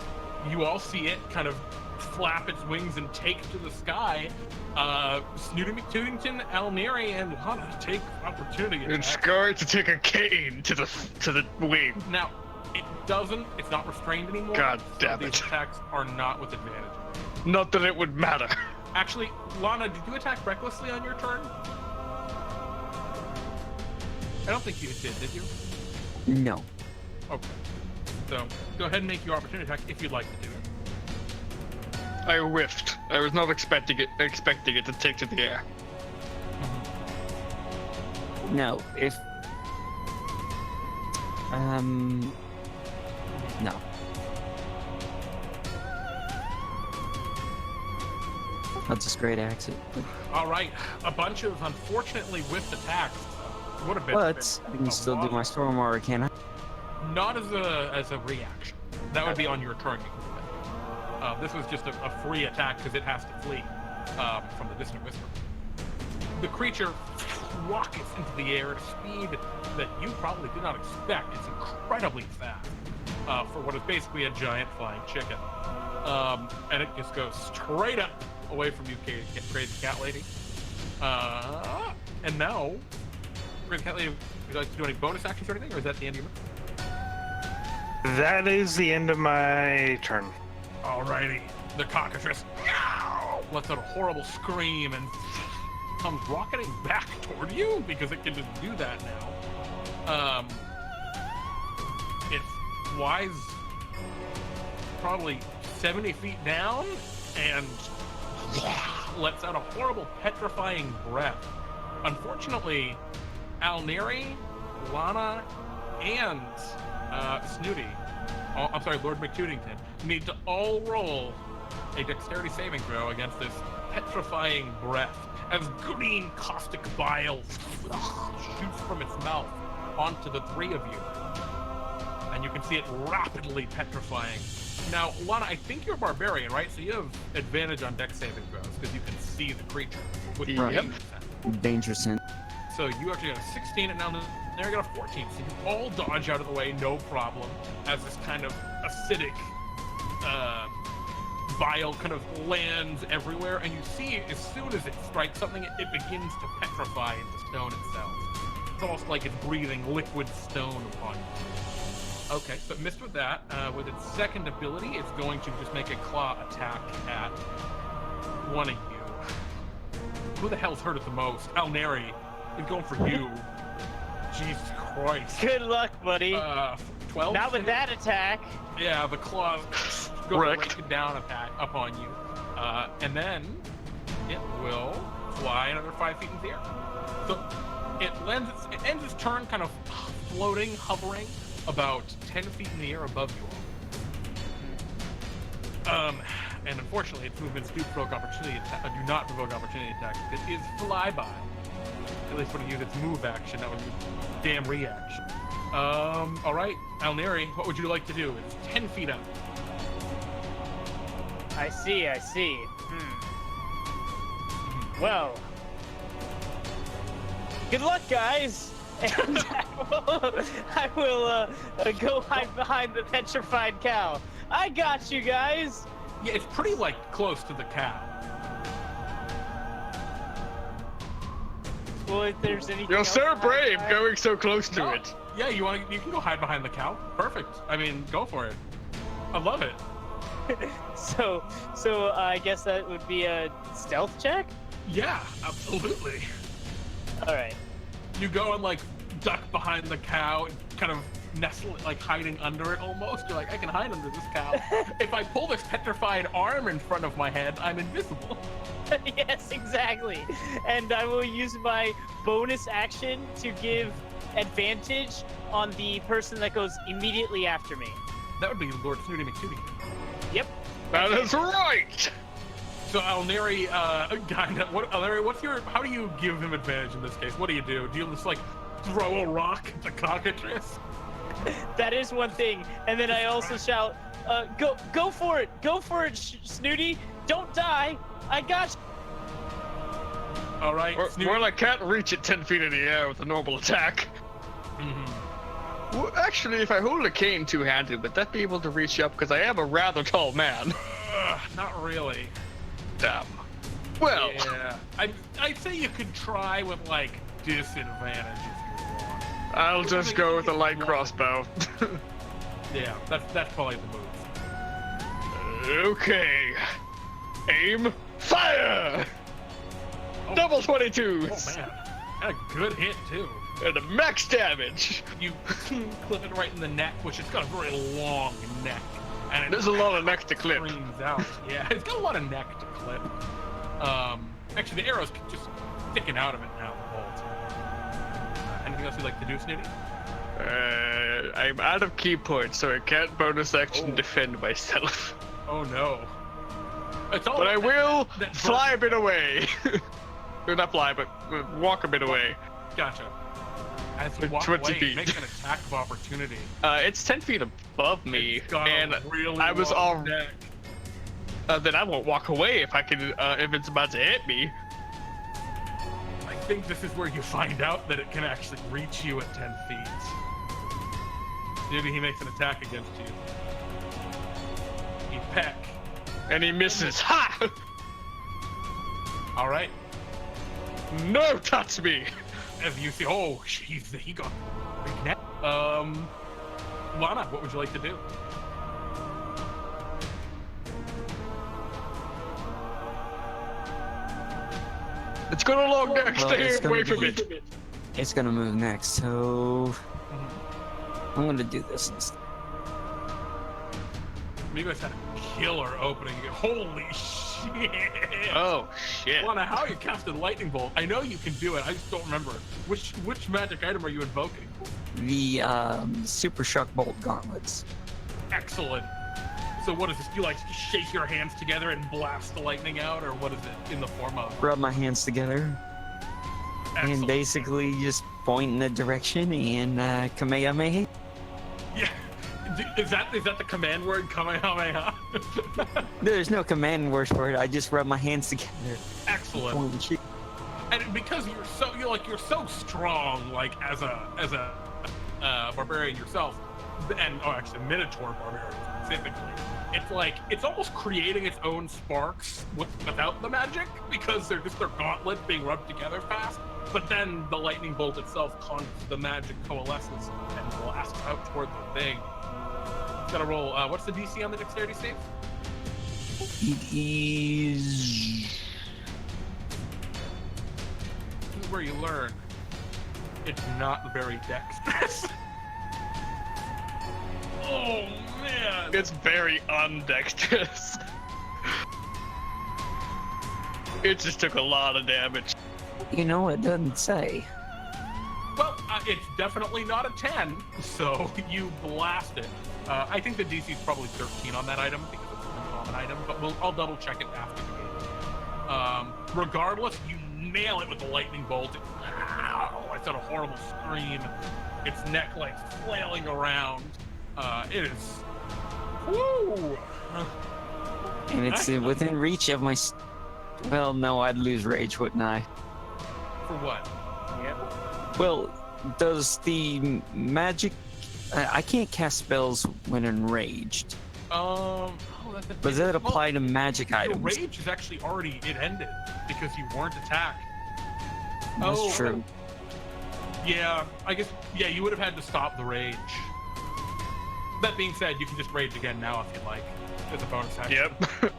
you all see it kind of flap its wings and take to the sky. Snooty McTootington, Nyere, and Lana take opportunity And attack. Scar to take a cane to the wing. Now, it's not restrained anymore. God so damn these it. attacks are not with advantage. Not that it would matter. Actually, Lana, did you attack recklessly on your turn? I don't think you did you? No. Okay. So, go ahead and make your opportunity attack if you'd like to do it. I whiffed. I was not expecting it to take to the air. No. If. No. I'll just great axe it. All right. A bunch of unfortunately whiffed attacks would have been. But I can still do my storm aura, can I? Not as a reaction. That would be on your turn. You can do it. This was just a free attack because it has to flee from the Dissonant Whisper. The creature rockets into the air at a speed that you probably did not expect. It's incredibly fast for what is basically a giant flying chicken. And it just goes straight up away from you, Crazy Cat Lady. And now, Crazy Cat Lady, would you like to do any bonus actions or anything, or is that the end of your move? That is the end of my turn. Alrighty, the cockatrice lets out a horrible scream and comes rocketing back toward you because it can just do that now. It flies probably 70 feet down and lets out a horrible petrifying breath. Unfortunately, Nyere, Lana, and Snooty, Lord McTootington, need to all roll a dexterity saving throw against this petrifying breath as green caustic bile shoots from its mouth onto the three of you. and you can see it rapidly petrifying. Now, Lana, I think you're a barbarian, right? So you have advantage on dex saving throws because you can see the creature. With Yep. Dangerous. So you actually got a 16, and now there you got a 14. So you all dodge out of the way, no problem, as this kind of acidic, vial kind of lands everywhere, and you see as soon as it strikes something, it begins to petrify into stone itself. It's almost like it's breathing liquid stone upon you. Okay, so it missed with that. With its second ability, it's going to just make a claw attack at one of you. Who the hell's hurt it the most? Nyere. Been going for you. Jesus Christ. Good luck, buddy. 12? Not with that attack. Yeah, the claws go right down attack upon you. And then it will fly another 5 feet in the air. So it ends its turn kind of floating, hovering about 10 feet in the air above you all. And unfortunately, its movements do provoke opportunity attack. Do not provoke opportunity attacks. It is flyby. At least when you use its move action, that would be damn reaction. All right, Nyere, what would you like to do? It's 10 feet up. I see. Well, good luck, guys. And I will go hide behind the petrified cow. I got you guys. Yeah, it's pretty close to the cow. Well, if there's anything You're else so to hide brave behind- going so close to No. it. Yeah, you can go hide behind the cow. Perfect. I mean, go for it. I love it. So I guess that would be a stealth check. Yeah, absolutely. All right. You go and duck behind the cow, and kind of nestle, hiding under it almost. You're like, I can hide under this cow. If I pull this petrified arm in front of my head, I'm invisible. Yes, exactly. And I will use my bonus action to give advantage on the person that goes immediately after me. That would be Lord Snooty McTooty. Yep. That is right. So Nyere, Nyere, how do you give him advantage in this case? What do you do? Do you just throw a rock at the cockatrice? That is one thing. And then I also shout, go for it, Snooty. Don't die. I got you. All right, Snooty. Well, I can't reach it 10 feet in the air with a normal attack. Mm-hmm. Well, actually, if I hold a cane two-handed, would that be able to reach up? Because I am a rather tall man. Not really. Damn. Well. Yeah. I'd say you could try with disadvantage if you want. I'll just go with a light crossbow. Yeah, that's probably the move. Okay. Aim. Fire! Oh. Double Oh 22s! man, and a good hit too. And a max damage! You clip it right in the neck, which it's got a very long neck, and it There's a lot of neck to clip. screams out. Yeah, it's got a lot of neck to clip. Actually, the arrow's just sticking out of it now the whole time. Anything else you'd like to do, Snooty? I'm out of key points, so I can't bonus action defend myself. Oh no. It's all But I will that fly a bit away. Or not fly, but walk a bit away. Gotcha. As you walk 20 away, feet. make an attack of opportunity. It's 10 feet above me, It's got a and really I was long all. neck. Then I won't walk away if I can. If it's about to hit me. I think this is where you find out that it can actually reach you at 10 feet. Maybe he makes an attack against you. He peck. And he misses. Ha! All right. No, touch me. As you see, oh, jeez, he got big neck. Lana, what would you like to do? It's got a long neck. Well, Stay it's gonna away from be- it. It's gonna move next, so I'm gonna do this instead. You guys had a killer opening. Holy shit! Oh shit. Lana, how are you casting lightning bolt? I know you can do it. I just don't remember. Which magic item are you invoking? The Super Shock Bolt gauntlets. Excellent. So what is this? You shake your hands together and blast the lightning out, or what is it in the form of? Rub my hands together Excellent. and basically just point in the direction and Kamehameha. Yeah. Is that the command word, Kamehameha? There's no command word for it. I just rub my hands together. Excellent. Point and shoot. And because you're so strong, like as a barbarian yourself, and actually Minotaur barbarian specifically, it's almost creating its own sparks without the magic, because they're just their gauntlet being rubbed together fast. But then the lightning bolt itself the magic coalesces and blasts out toward the thing. It's gotta roll. What's the DC on the dexterity save? It is. This is where you learn it's not very dexterous. Oh man! It's very undexterous. It just took a lot of damage. You know, it doesn't say. Well, it's definitely not a 10, so you blast it. I think the DC is probably 13 on that item because it's an uncommon item, but I'll double check it after the game. Regardless, you nail it with the lightning bolt. It's got a horrible scream. Its neck like flailing around. It is. Woo! And it's within reach of my. Well, no, I'd lose rage, wouldn't I? For what? Yep. Well, does the magic? I can't cast spells when enraged. Oh, that's a Does that apply to magic Your items? rage is actually it ended because you weren't attacked. That's true. Yeah, I guess. Yeah, you would have had to stop the rage. That being said, you can just rage again now if you'd like, as a bonus action. Yep.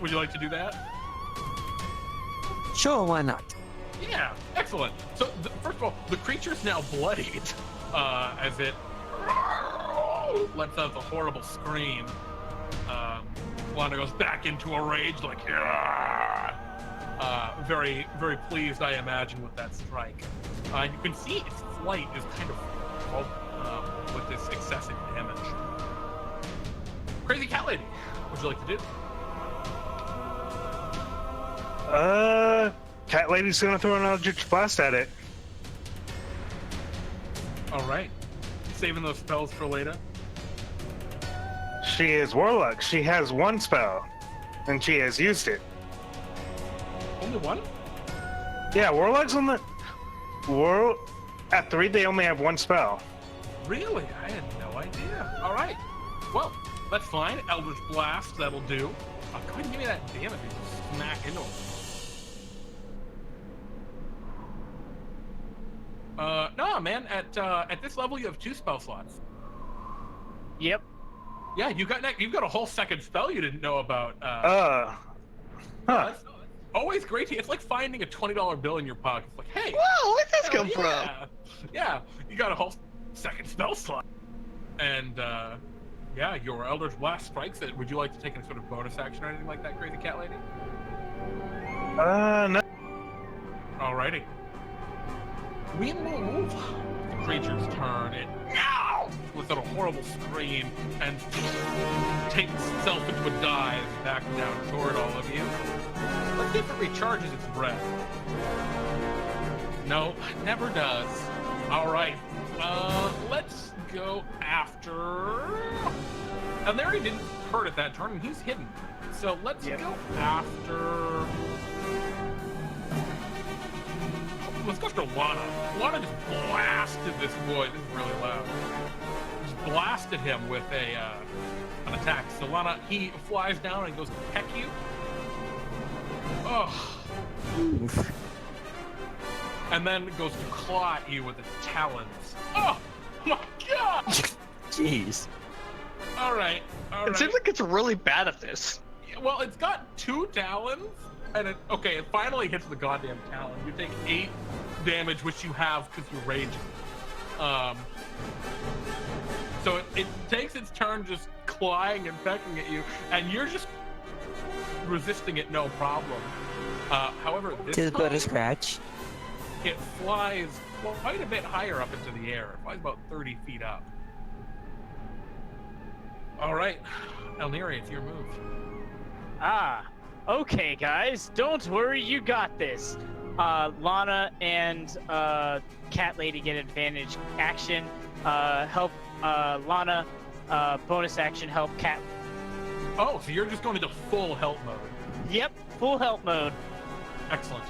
Would you like to do that? Sure, why not? Yeah, excellent. So, first of all, the creature's now bloodied as it lets out a horrible scream. Lana goes back into a rage, like, very, very pleased, I imagine, with that strike. You can see its flight is kind of with this excessive damage. Crazy Cat Lady, what would you like to do? Cat Lady's gonna throw an Eldritch Blast at it. All right, saving those spells for later. She is Warlock. She has one spell, and she has used it. Only one? Yeah, Warlocks on the at 3 they only have one spell. Really? I had no idea. All right. Well, that's fine. Eldritch Blast, that'll do. Go ahead and give me that damage. Just smack into him. No, man. At this level, you have 2 spell slots. Yep. Yeah, you've got a whole second spell you didn't know about. Huh. Always great. It's like finding a $20 bill in your pocket. It's like, hey, Whoa, where'd this come yeah. Yeah, you got a whole second spell slot. And yeah, your Eldritch Blast strikes it. Would you like to take any sort of bonus action or anything like that, Crazy Cat Lady? No. Alrighty. We move the creature's turn. It now lets out a horrible scream and takes itself into a dive back down toward all of you. Let's see if it recharges its breath. No, never does. Alright. Let's go after... And there he didn't hurt at that turn, and he's hidden. So let's go after... Let's go after Lana. Lana just blasted this boy. This is really loud. Just blasted him with an attack. So Lana, he flies down and goes to peck you. Oh. Oof. And then goes to claw at you with its talons. Oh my god! Jeez. Alright. It seems like it's really bad at this. Well, it's got 2 talons, and it finally hits the goddamn talon. You take 8 damage, which you have because you're raging. So it takes its turn just clawing and pecking at you, and you're just resisting it no problem. However, this Tis but a time, scratch. it flies quite a bit higher up into the air. It flies about 30 feet up. All right, Nyere, it's your move. Ah, okay, guys. Don't worry, you got this. Lana and Cat Lady get advantage action. Help Lana bonus action help cat. Oh, so you're just going into full health mode. Yep, full help mode. Excellent.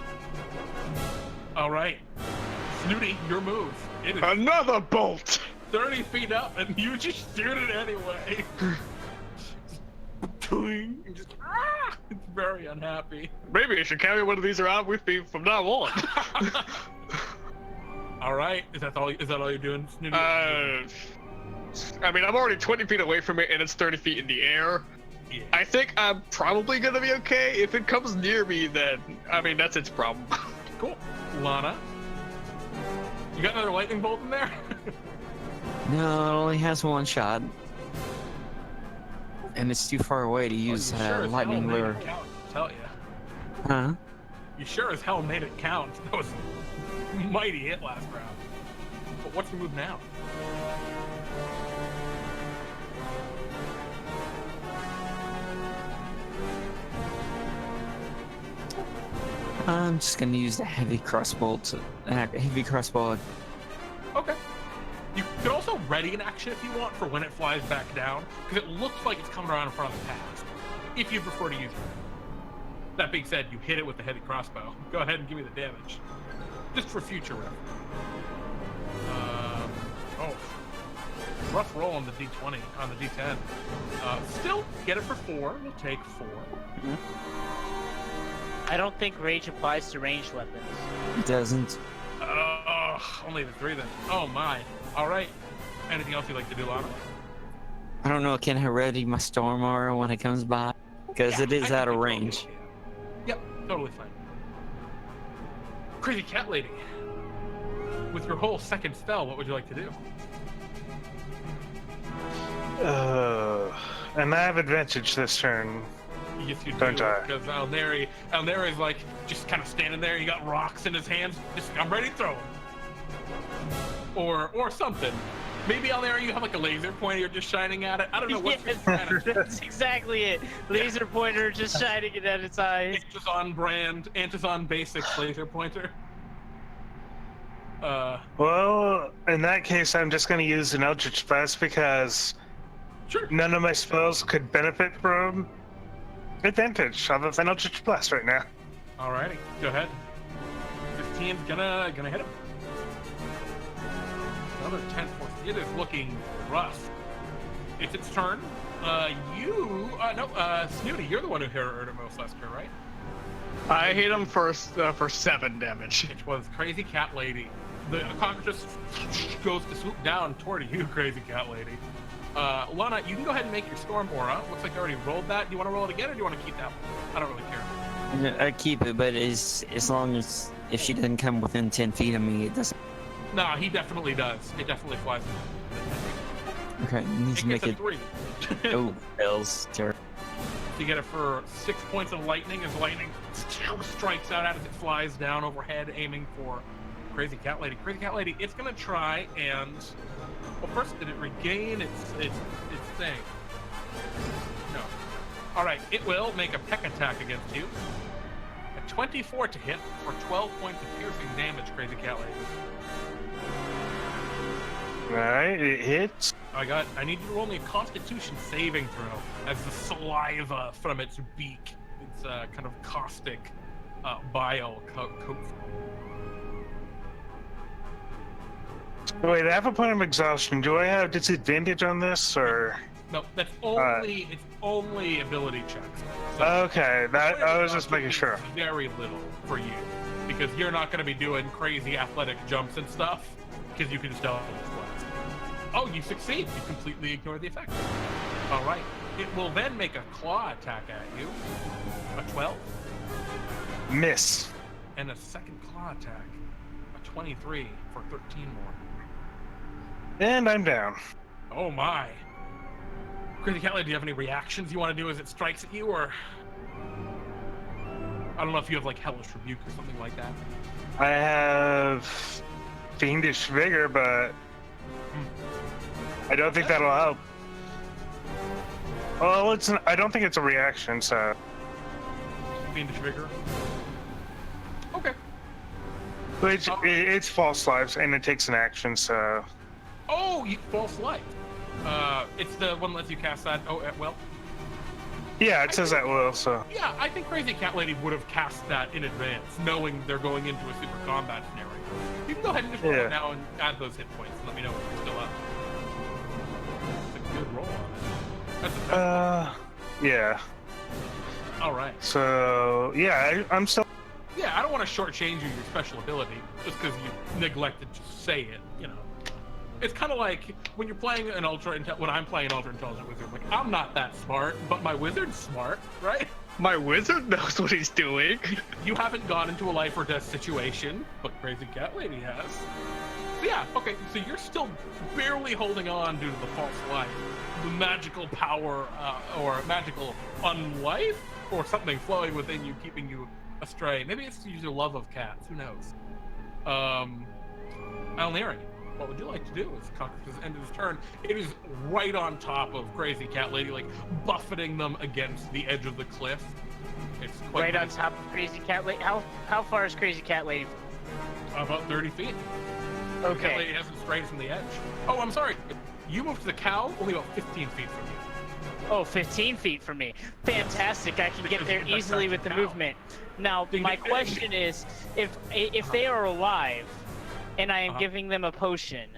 All right. Snooty, your move. It is Another bolt! 30 feet up, and you just shoot it anyway. Doing, just, it's very unhappy. Maybe I should carry one of these around with me from now on. All right, is that all you're doing, Snooty? I mean, I'm already 20 feet away from it, and it's 30 feet in the air. Yeah. I think I'm probably gonna be okay. If it comes near me, then, I mean, that's its problem. Cool. Lana, you got another lightning bolt in there? No, it only has one shot. And it's too far away to use You sure as lightning hell made lure. it count, I'll tell you. Huh? You sure as hell made it count. That was a mighty hit last round. But what's your move now? I'm just gonna use the heavy crossbow to heavy crossbow. Okay. You could also ready an action if you want for when it flies back down, because it looks like it's coming around in front of the pass, if you prefer to use it. That being said, you hit it with the heavy crossbow. Go ahead and give me the damage. Just for future reference. Oh. Rough roll on the D20, on the D10. Still, get it for 4. We'll take 4. I don't think rage applies to ranged weapons. It doesn't. Only the 3 then. Oh my. Alright. Anything else you'd like to do, Lana? I don't know. Can I ready my storm aura when it comes by? Because it is I out of think you range. totally can. Yep, totally fine. Crazy cat lady. With your whole second spell, what would you like to do? And I have advantage this turn. Yes, you do. Don't I? Because Alneri is like just kind of standing there. He got rocks in his hands. Just, I'm ready to throw them. Or something. Maybe Alneri, you have like a laser pointer you're just shining at it. I don't know what's your strategy. That's exactly it. Laser pointer just shining it at its eyes. Antizon brand, Antizon Basics laser pointer. Well, in that case, I'm just going to use an Eldritch Blast because Sure. none of my spells could benefit from advantage other than Eldritch Blast right now. Alrighty, go ahead. 15's gonna hit him. Another 10 force. It is looking rough. It's its turn. Snooty, you're the one who hit Erdemus last turn, right? I hit him for 7 damage. Which was Crazy Cat Lady. The Cockatrice goes to swoop down toward you, Crazy Cat Lady. Lana, you can go ahead and make your Storm Aura. Looks like you already rolled that. Do you want to roll it again, or do you want to keep that one? I don't really care. I keep it, but as long as if she doesn't come within 10 feet of me, it doesn't. No, he definitely does. It definitely flies. Okay, needs to It make gets a it. 3. Oh, bells. Terrible. You get it for 6 points of lightning as lightning strikes out as it flies down overhead, aiming for Crazy Cat Lady. Crazy Cat Lady, it's gonna try and... Well, first, did it regain its thing? No. Alright, it will make a peck attack against you. A 24 to hit for 12 points of piercing damage, Crazy Cat Lady. Alright, it hits. I need you to roll me a Constitution saving throw as the saliva from its beak, its kind of caustic bile coats. Wait, I have a point of exhaustion. Do I have disadvantage on this, or? No, that's only it's only ability checks. So Okay, that I was just making sure. Very little for you because you're not going to be doing crazy athletic jumps and stuff because you can just double blast. Oh, you succeed. You completely ignore the effect. All right. It will then make a claw attack at you. A 12. Miss. And a second claw attack. A 23 for 13 more. And I'm down. Oh my. Crazy Cat Lady, do you have any reactions you want to do as it strikes at you, or... I don't know if you have, like, Hellish Rebuke or something like that. I have Fiendish Vigor, but I don't think that'll help. Well, I don't think it's a reaction, so... Fiendish Vigor. Okay. Which, it's false lives, and it takes an action, so... Oh, you false light. It's the one that lets you cast that. Oh, well. Yeah, it says that will, so. Yeah, I think Crazy Cat Lady would have cast that in advance, knowing they're going into a super combat scenario. You can go ahead and just roll it now and add those hit points and let me know if you're still up. That's a good roll on it. That's a Yeah. Alright. So, yeah, I'm still. Yeah, I don't want to shortchange you your special ability just because you neglected to say it, you know. It's kind of like when you're playing an when I'm playing an ultra intelligent wizard, like, I'm not that smart, but my wizard's smart, right? My wizard knows what he's doing. You haven't gone into a life or death situation, but Crazy Cat Lady has. So yeah, okay, so you're still barely holding on due to the false life. The magical power, or magical unlife, or something flowing within you, keeping you astray. Maybe it's your love of cats, who knows? Nyere, what would you like to do as Cockatrice end of his turn? It is right on top of Crazy Cat Lady, like buffeting them against the edge of the cliff. It's quite Right on top of Crazy Cat Lady. How far is Crazy Cat Lady? About 30 feet. Okay. Cat Lady hasn't strayed from the edge. Oh, I'm sorry. You moved to the cow only about 15 feet from you. Oh, 15 feet from me. Fantastic. I can get there easily with the movement. Now, my question is, if they are alive, and I am giving them a potion,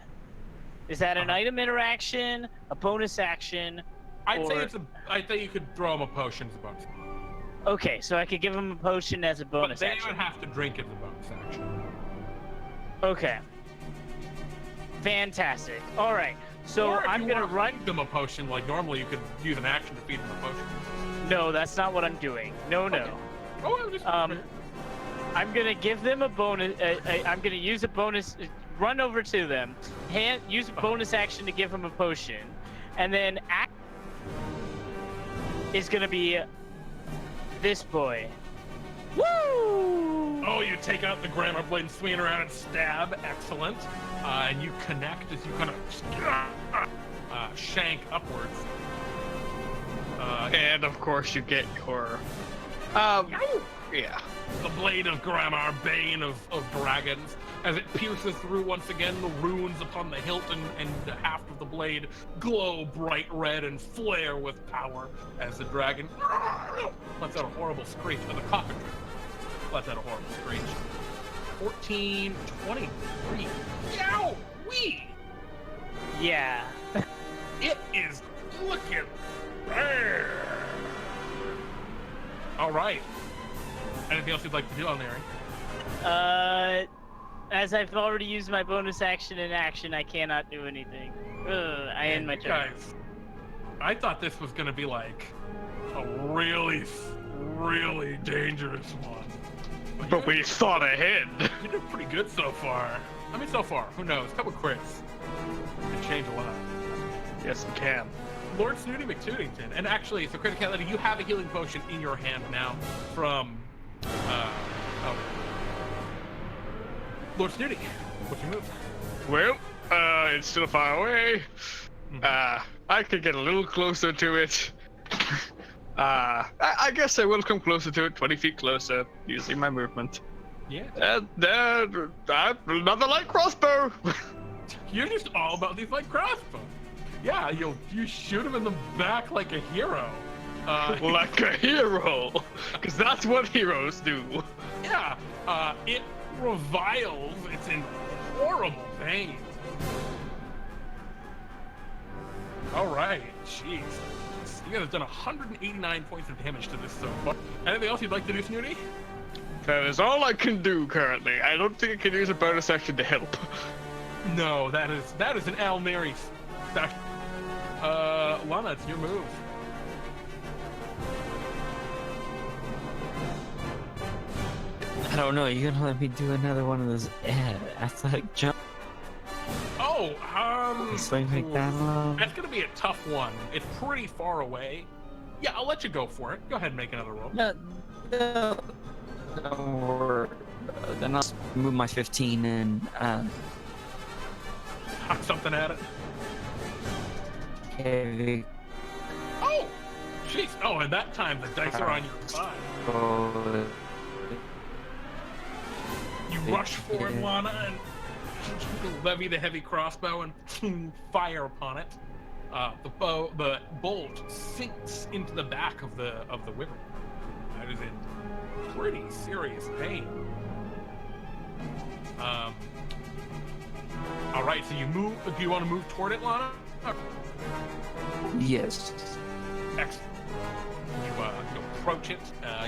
is that an item interaction, a bonus action? I'd say you could throw them a potion as a bonus. Okay, so I could give them a potion as a bonus But they action. would have to drink as a bonus action. Okay. Fantastic. All right. So Or if I'm you gonna want to run. feed them a potion like normally. You could use an action to feed them a potion. No, that's not what I'm doing. No. Okay. Oh, I'm just. I'm gonna give them a bonus. I'm gonna use a bonus. Run over to them. Use a bonus action to give them a potion, and then act is gonna be this boy. Woo! Oh, you take out the grammar blade and swing it around and stab. Excellent. And you connect as you kind of shank upwards. And of course you get your yeah. The blade of Grammar, bane of dragons, as it pierces through once again, the runes upon the hilt and the haft of the blade glow bright red and flare with power as the dragon lets out a horrible screech, and the cockatrice lets out a horrible screech. 14, 23. Yow! Wee! Yeah. It is looking bad. All right. Anything else you'd like to do on there? As I've already used my bonus action in action, I cannot do anything. I end my turn. Guys, I thought this was gonna be like a really, really dangerous one. But we thought ahead. You did pretty good so far. I mean, so far. Who knows? A couple crits can change a lot. Yes, we can. Lord Snooty McTootington, and actually, so Critical Lady, you have a healing potion in your hand now from, Lord Snooty. What's your move? Well, it's still far away. I could get a little closer to it. I guess I will come closer to it, 20 feet closer, using my movement. Yeah. Another light crossbow. You're just all about these like crossbows. Yeah, you shoot him in the back like a hero. Like a hero, because that's what heroes do. Yeah, it reviles. It's in horrible pain. All right, jeez. You guys have done 189 points of damage to this so far. Anything else you'd like to do, Snooty? That is all I can do currently. I don't think I can use a bonus action to help. No, that is an Al Neri action. Lana, it's your move. I don't know. You're gonna let me do another one of those athletic jump? Oh, Swing like that? That's gonna be a tough one. It's pretty far away. Yeah, I'll let you go for it. Go ahead and make another roll. No. Then I'll move my 15 and Huck something at it. heavy. Oh, jeez. Oh, and that time the dice are on your side. You rush forward, Lana, and levy the heavy crossbow and fire upon it. The bolt sinks into the back of the wyvern. That is in pretty serious pain. All right, so you move. Do you want to move toward it, Lana? Yes. Excellent. You approach it.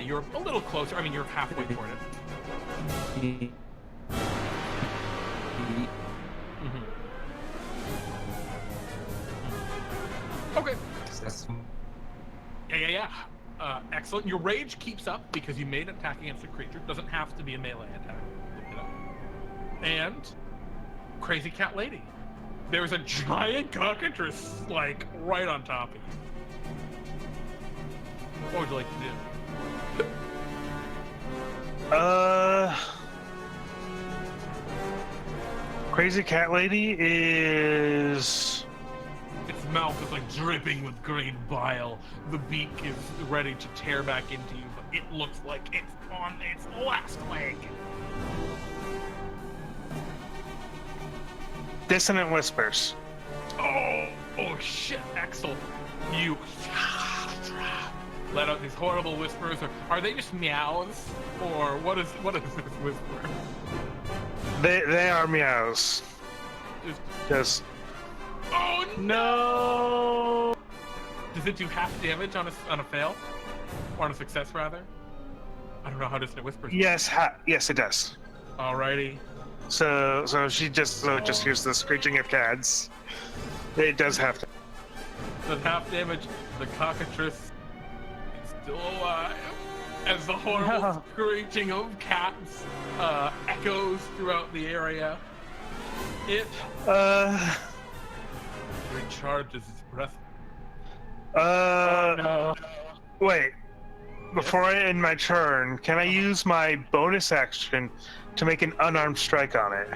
You're a little closer. I mean, you're halfway toward it. Mm-hmm. Okay. Yeah. Excellent. Your rage keeps up because you made an attack against a creature. It doesn't have to be a melee attack. Look it up. And Crazy Cat Lady. There's a giant cockatrice, like, right on top of you. What would you like to do? Crazy Cat Lady is... Its mouth is like dripping with green bile. The beak is ready to tear back into you, but it looks like it's on its last leg. Dissonant Whispers. Oh shit, Axel. You let out these horrible whispers. Are they just meows? Or what is this whisper? They are meows. Just... Oh no! Does it do half damage on a fail? Or on a success, rather? I don't know how Dissonant Whispers work. Yes, it does. Alrighty. So she just hears the screeching of cats. It does have to. The half damage, the cockatrice is still alive. As the horrible screeching of cats echoes throughout the area. It recharges its breath. Oh, no. Wait. Before I end my turn, can I use my bonus action to make an unarmed strike on it?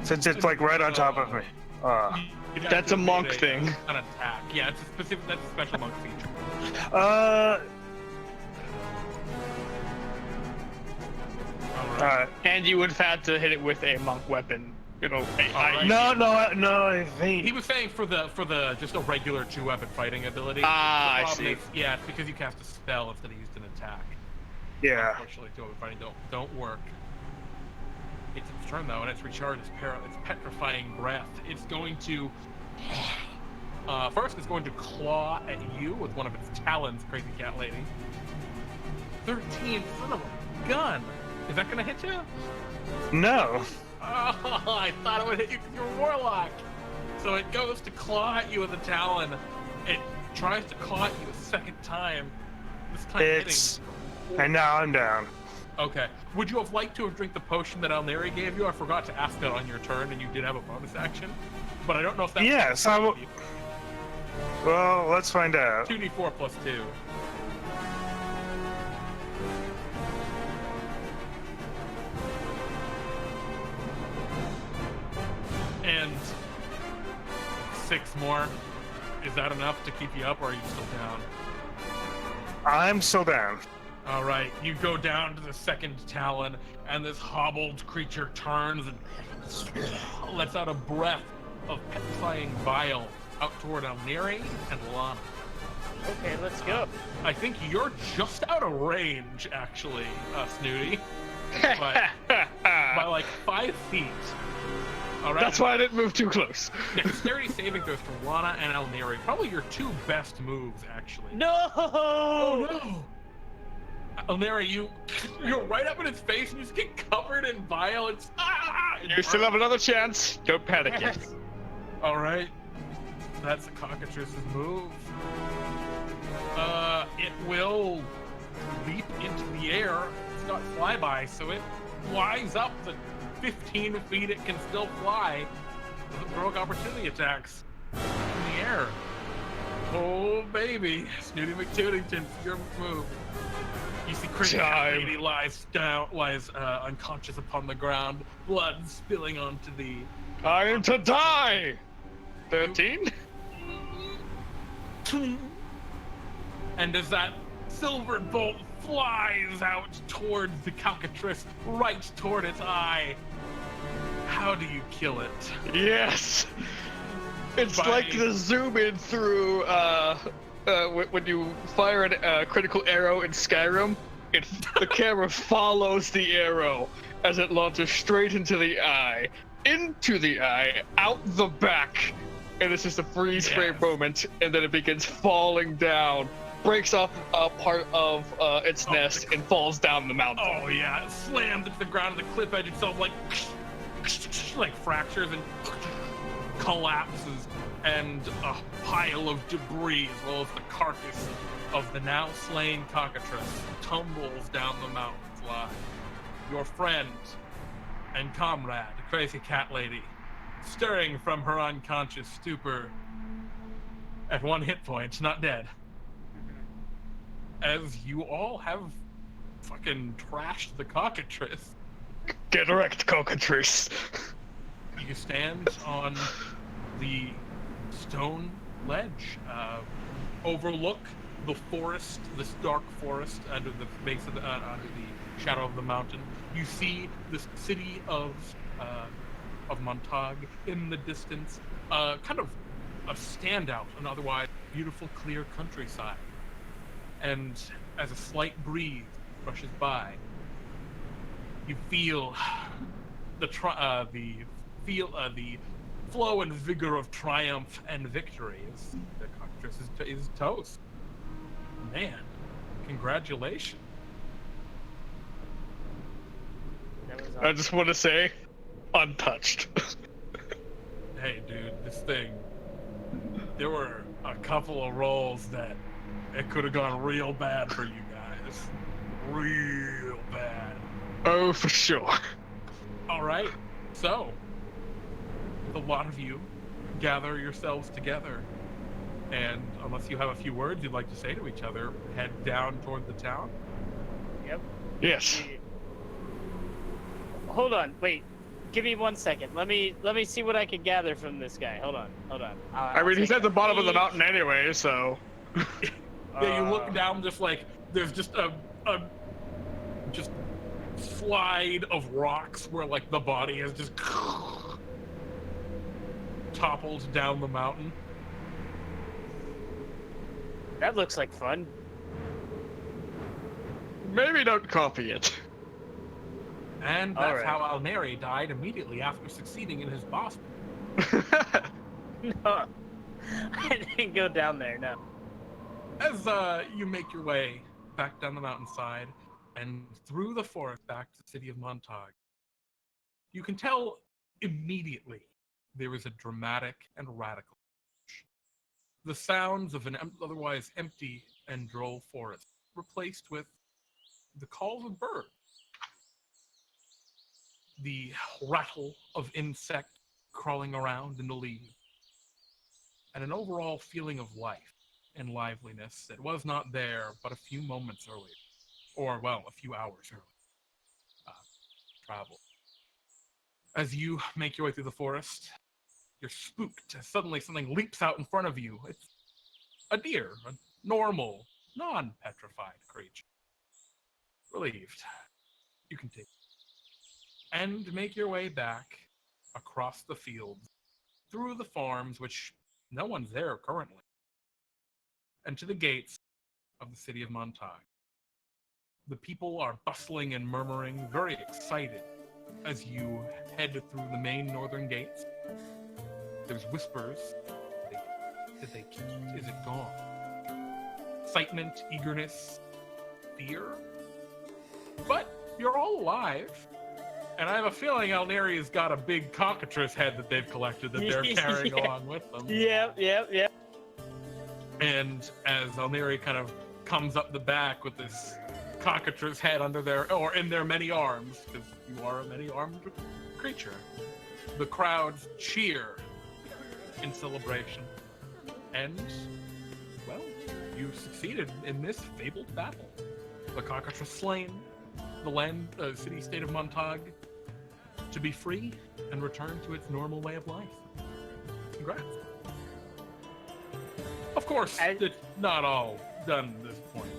Since it's like right on top of me. That's a monk thing. An attack. Yeah, it's a specific. That's a special monk feature. And you would have had to hit it with a monk weapon. You know, No, I think... He was saying for the just a regular 2-weapon fighting ability. I see. Yeah, it's because you cast a spell instead of used an attack. Yeah. Unfortunately, 2-weapon fighting don't work. It's its turn though, and it's recharged its petrifying breath. It's going to first it's going to claw at you with one of its talons, Crazy Cat Lady. 13, son of a gun. Is that gonna hit you? No. Oh, I thought it would hit you because you're a warlock. So it goes to claw at you with a talon. It tries to claw at you a second time. This time hitting. And now I'm down. Okay. Would you have liked to have drank the potion that Nyere gave you? I forgot to ask that on your turn, and you did have a bonus action. But I don't know if that's... Yes, I will... Well, let's find out. 2d4 plus 2. And 6 more. Is that enough to keep you up, or are you still down? I'm still down. All right, you go down to the second talon, and this hobbled creature turns and lets out a breath of petrifying bile out toward Nyere and Lana. Okay, let's go. I think you're just out of range, actually, Snooty. By like 5 feet. All right. That's why I didn't move too close. Dexterity saving throws from Lana and Nyere. Probably your 2 best moves, actually. No! Oh no! Nyere, you're right up in its face, and you just get covered in bile. It's You still have another chance. Don't panic yet. All right, that's the cockatrice's move. It will leap into the air. It's got flyby, so it flies up the 15 feet it can still fly. Doesn't provoke opportunity attacks in the air. Oh baby, Snooty McTootington, your move. You see Crazy Cat Lady lies unconscious upon the ground, blood spilling onto the... I am to die! 13? And as that silver bolt flies out towards the cockatrice, right toward its eye, how do you kill it? Yes! It's like the zoom in through when you fire a critical arrow in Skyrim. The camera follows the arrow as it launches straight into the eye, out the back, and it's just a freeze frame moment, and then it begins falling down, breaks off a part of its nest, and falls down the mountain. Oh yeah, it slams into the ground, and the cliff edge itself like fractures and collapses, and a pile of debris as well as the carcass of the now slain Cockatrice tumbles down the mountain slide. Your friend and comrade, the crazy cat lady, stirring from her unconscious stupor at 1 hit point, not dead. As you all have fucking trashed the Cockatrice. Get wrecked, Cockatrice. You stand on the stone ledge, overlook the forest, this dark forest under the base of under the shadow of the mountain. You see the city of Montag in the distance, kind of a standout, an otherwise beautiful, clear countryside. And as a slight breeze brushes by, you feel the flow and vigor of triumph and victory as the Cockatrice is toast. Man, congratulations. I just want to say, untouched. Hey, dude, this thing. There were a couple of rolls that it could have gone real bad for you guys. Real bad. Oh, for sure. All right, so a lot of you gather yourselves together, and unless you have a few words you'd like to say to each other, head down toward the town. Yep. Yes. Hold on, wait. Give me 1 second. Let me see what I can gather from this guy. Hold on. I mean, he's at the bottom of the mountain anyway, so. Yeah, you look down, just like there's just a just slide of rocks where like the body has just toppled down the mountain. That looks like fun. Maybe don't copy it. And that's Alright. how Nyere died immediately after succeeding in his boss. No, I didn't go down there. No. As you make your way back down the mountainside and through the forest back to the city of Montag, you can tell immediately there is a dramatic and radical change. The sounds of an otherwise empty and droll forest replaced with the calls of birds, the rattle of insects crawling around in the leaves, and an overall feeling of life and liveliness that was not there but a few moments earlier, or, well, a few hours earlier. Travel. As you make your way through the forest, you're spooked as suddenly something leaps out in front of you. It's a deer, a normal, non-petrified creature. Relieved. You can take it. And make your way back across the fields, through the farms, which no one's there currently, and to the gates of the city of Montag. The people are bustling and murmuring, very excited, as you head through the main northern gates. There's whispers. Is it gone? Excitement, eagerness, fear. But you're all alive. And I have a feeling Nyere has got a big Cockatrice head that they've collected that they're carrying along with them. Yep. And as Nyere kind of comes up the back with this Cockatrice head under their, or in their many arms, because you are a many-armed creature, the crowds cheer in celebration. And, well, you succeeded in this fabled battle. The Cockatrice slain, the city-state of Montag to be free and return to its normal way of life. Congrats. Of course, it's not all done at this point.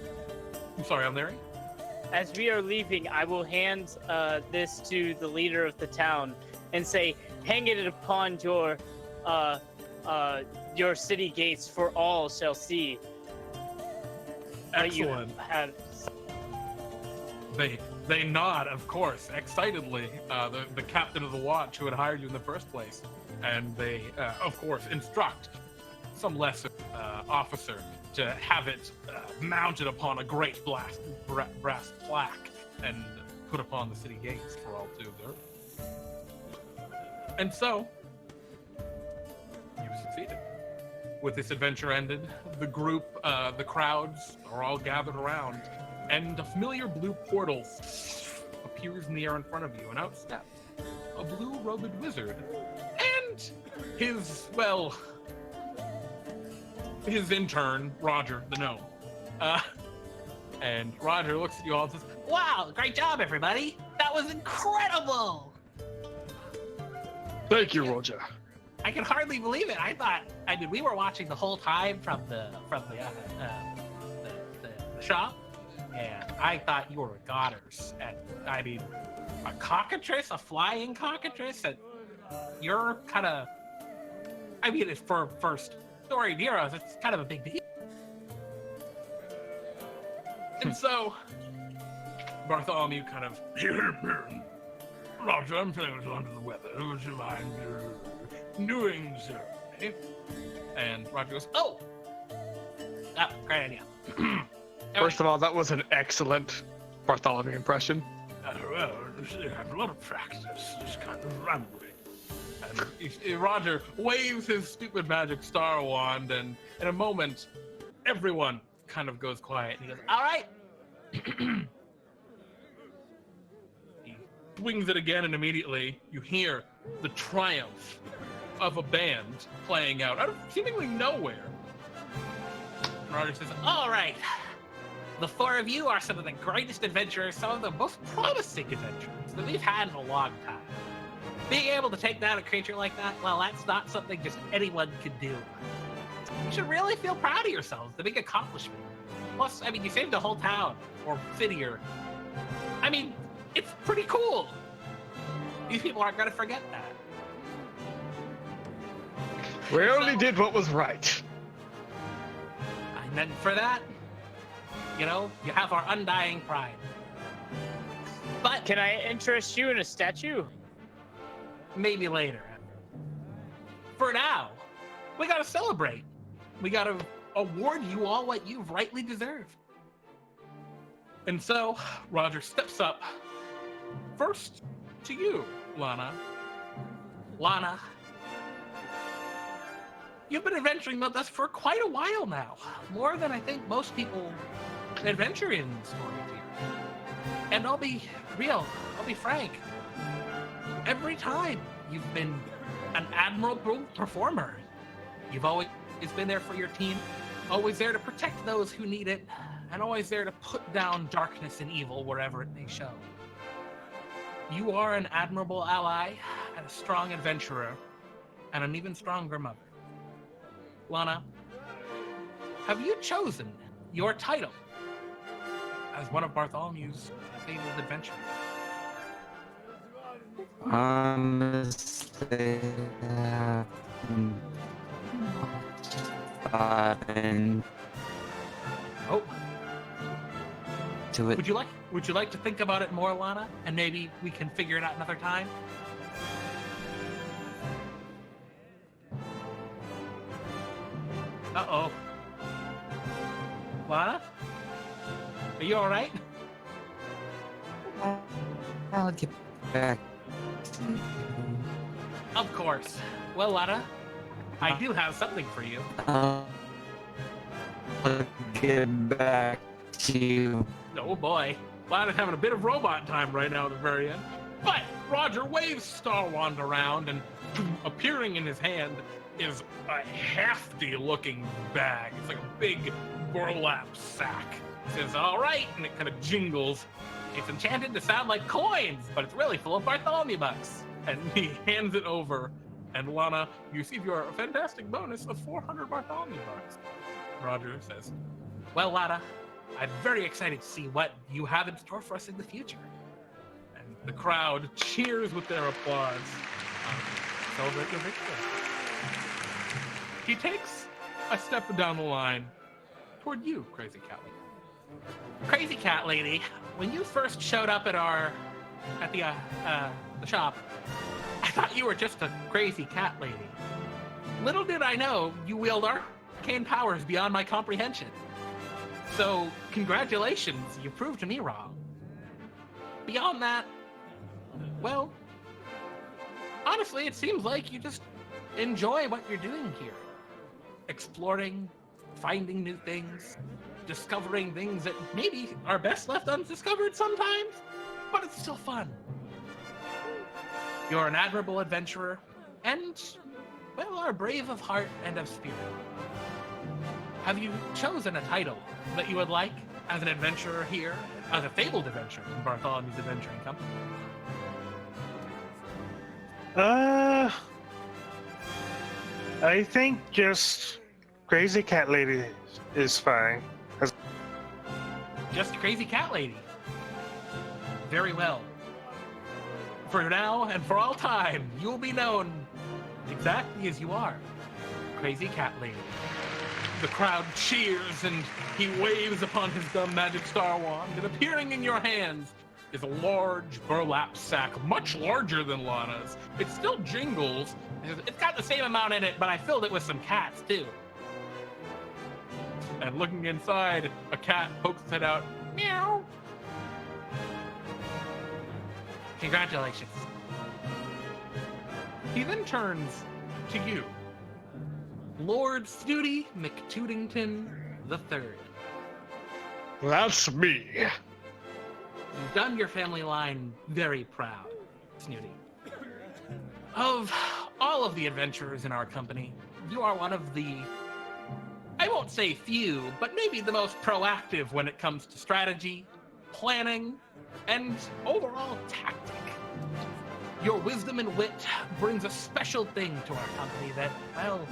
I'm sorry, Nyere? As we are leaving, I will hand this to the leader of the town and say, hang it upon your your city gates for all shall see. What you Excellent. had. They nod, of course, excitedly. The captain of the watch who had hired you in the first place, and they, of course, instruct some lesser officer to have it mounted upon a great brass plaque and put upon the city gates for all to observe. And so, you succeeded. With this adventure ended, the group, the crowds are all gathered around, and a familiar blue portal appears in the air in front of you, and out steps a blue-robed wizard and his intern, Roger the gnome. And Roger looks at you all and says, Wow, great job, everybody. That was incredible. Thank you, Roger. I can hardly believe it. I mean, we were watching the whole time from the shop, and I thought you were goners. And I mean, a cockatrice, a flying cockatrice, and you're kind of, I mean, it's for first story heroes, it's kind of a big deal. and so Bartholomew kind of, Roger, I'm feeling a little under the weather. Would you mind doing so? And Roger goes, Oh, great idea. First of all, that was an excellent Bartholomew impression. well, I have a lot of practice, just kind of rambling. And Roger waves his stupid magic star wand, and in a moment, everyone kind of goes quiet, and he goes, All right. he swings it again, and immediately you hear the triumph of a band playing out of seemingly nowhere. And Roger says, All right. The four of you are some of the greatest adventurers, some of the most promising adventurers that we've had in a long time. Being able to take down a creature like that, well, that's not something just anyone could do. You should really feel proud of yourselves. The big accomplishment. Plus, I mean, you saved a whole town or city, or I mean, it's pretty cool. These people aren't gonna forget that. We only did what was right. And then for that, you know, you have our undying pride. But Can I interest you in a statue? maybe later. For now, we gotta celebrate. We gotta award you all what you've rightly deserved. and so Roger steps up first to you, Lana. Lana, you've been adventuring with us for quite a while now. More than I think most people adventure in stories here. And I'll be real, I'll be frank. Every time you've been an admirable performer. You've always been there for your team, always there to protect those who need it, and always there to put down darkness and evil wherever it may show. You are an admirable ally, and a strong adventurer, and an even stronger mother. Lana, have you chosen your title as one of Bartholomew's fabled adventurers? Honestly, and Oh, to it. would you like to think about it more, Lana, and maybe we can figure it out another time? Uh-oh. Lana? Are you all right? I'll get back to you. Of course. Well, Lana, I do have something for you. I'll get back to you. Oh boy, Lana's having a bit of robot time right now at the very end. But Roger waves Star Wand around, and appearing in his hand is a hefty looking bag. It's like a big burlap sack. He says, all right, and it kind of jingles. It's enchanted to sound like coins, but it's really full of Bartholomew bucks. And he hands it over, and Lana, you receive your fantastic bonus of 400 Bartholomew bucks. Roger says, Well, Lana, I'm very excited to see what you have in store for us in the future. and the crowd cheers with their applause. Celebrate your victory. he takes a step down the line toward you, Crazy Cat Lady. Crazy Cat Lady, when you first showed up at the shop, I thought you were just a crazy cat lady. Little did I know you wield arcane powers beyond my comprehension. So, congratulations, you proved me wrong. Beyond that, well, honestly, it seems like you just enjoy what you're doing here. Exploring, finding new things, discovering things that maybe are best left undiscovered sometimes, but it's still fun. You're an admirable adventurer, and, well, are brave of heart and of spirit. Have you chosen a title that you would like as an adventurer here, as a fabled adventurer in Bartholomew's Adventuring Company? I think just Crazy Cat Lady is fine. Just Crazy Cat Lady. Very well. For now and for all time, you will be known exactly as you are. Crazy Cat Lady. The crowd cheers and he waves upon his dumb magic star wand, and appearing in your hands is a large burlap sack, much larger than Lana's. It still jingles. It's got the same amount in it, but I filled it with some cats too. And looking inside, a cat pokes its head out. Meow. Congratulations. He then turns to you. Lord Snooty McTootington III. That's me. You've done your family line very proud, Snooty. Of all of the adventurers in our company, you are one of the, I won't say few, but maybe the most proactive when it comes to strategy, planning, and overall tactic. Your wisdom and wit brings a special thing to our company that, well,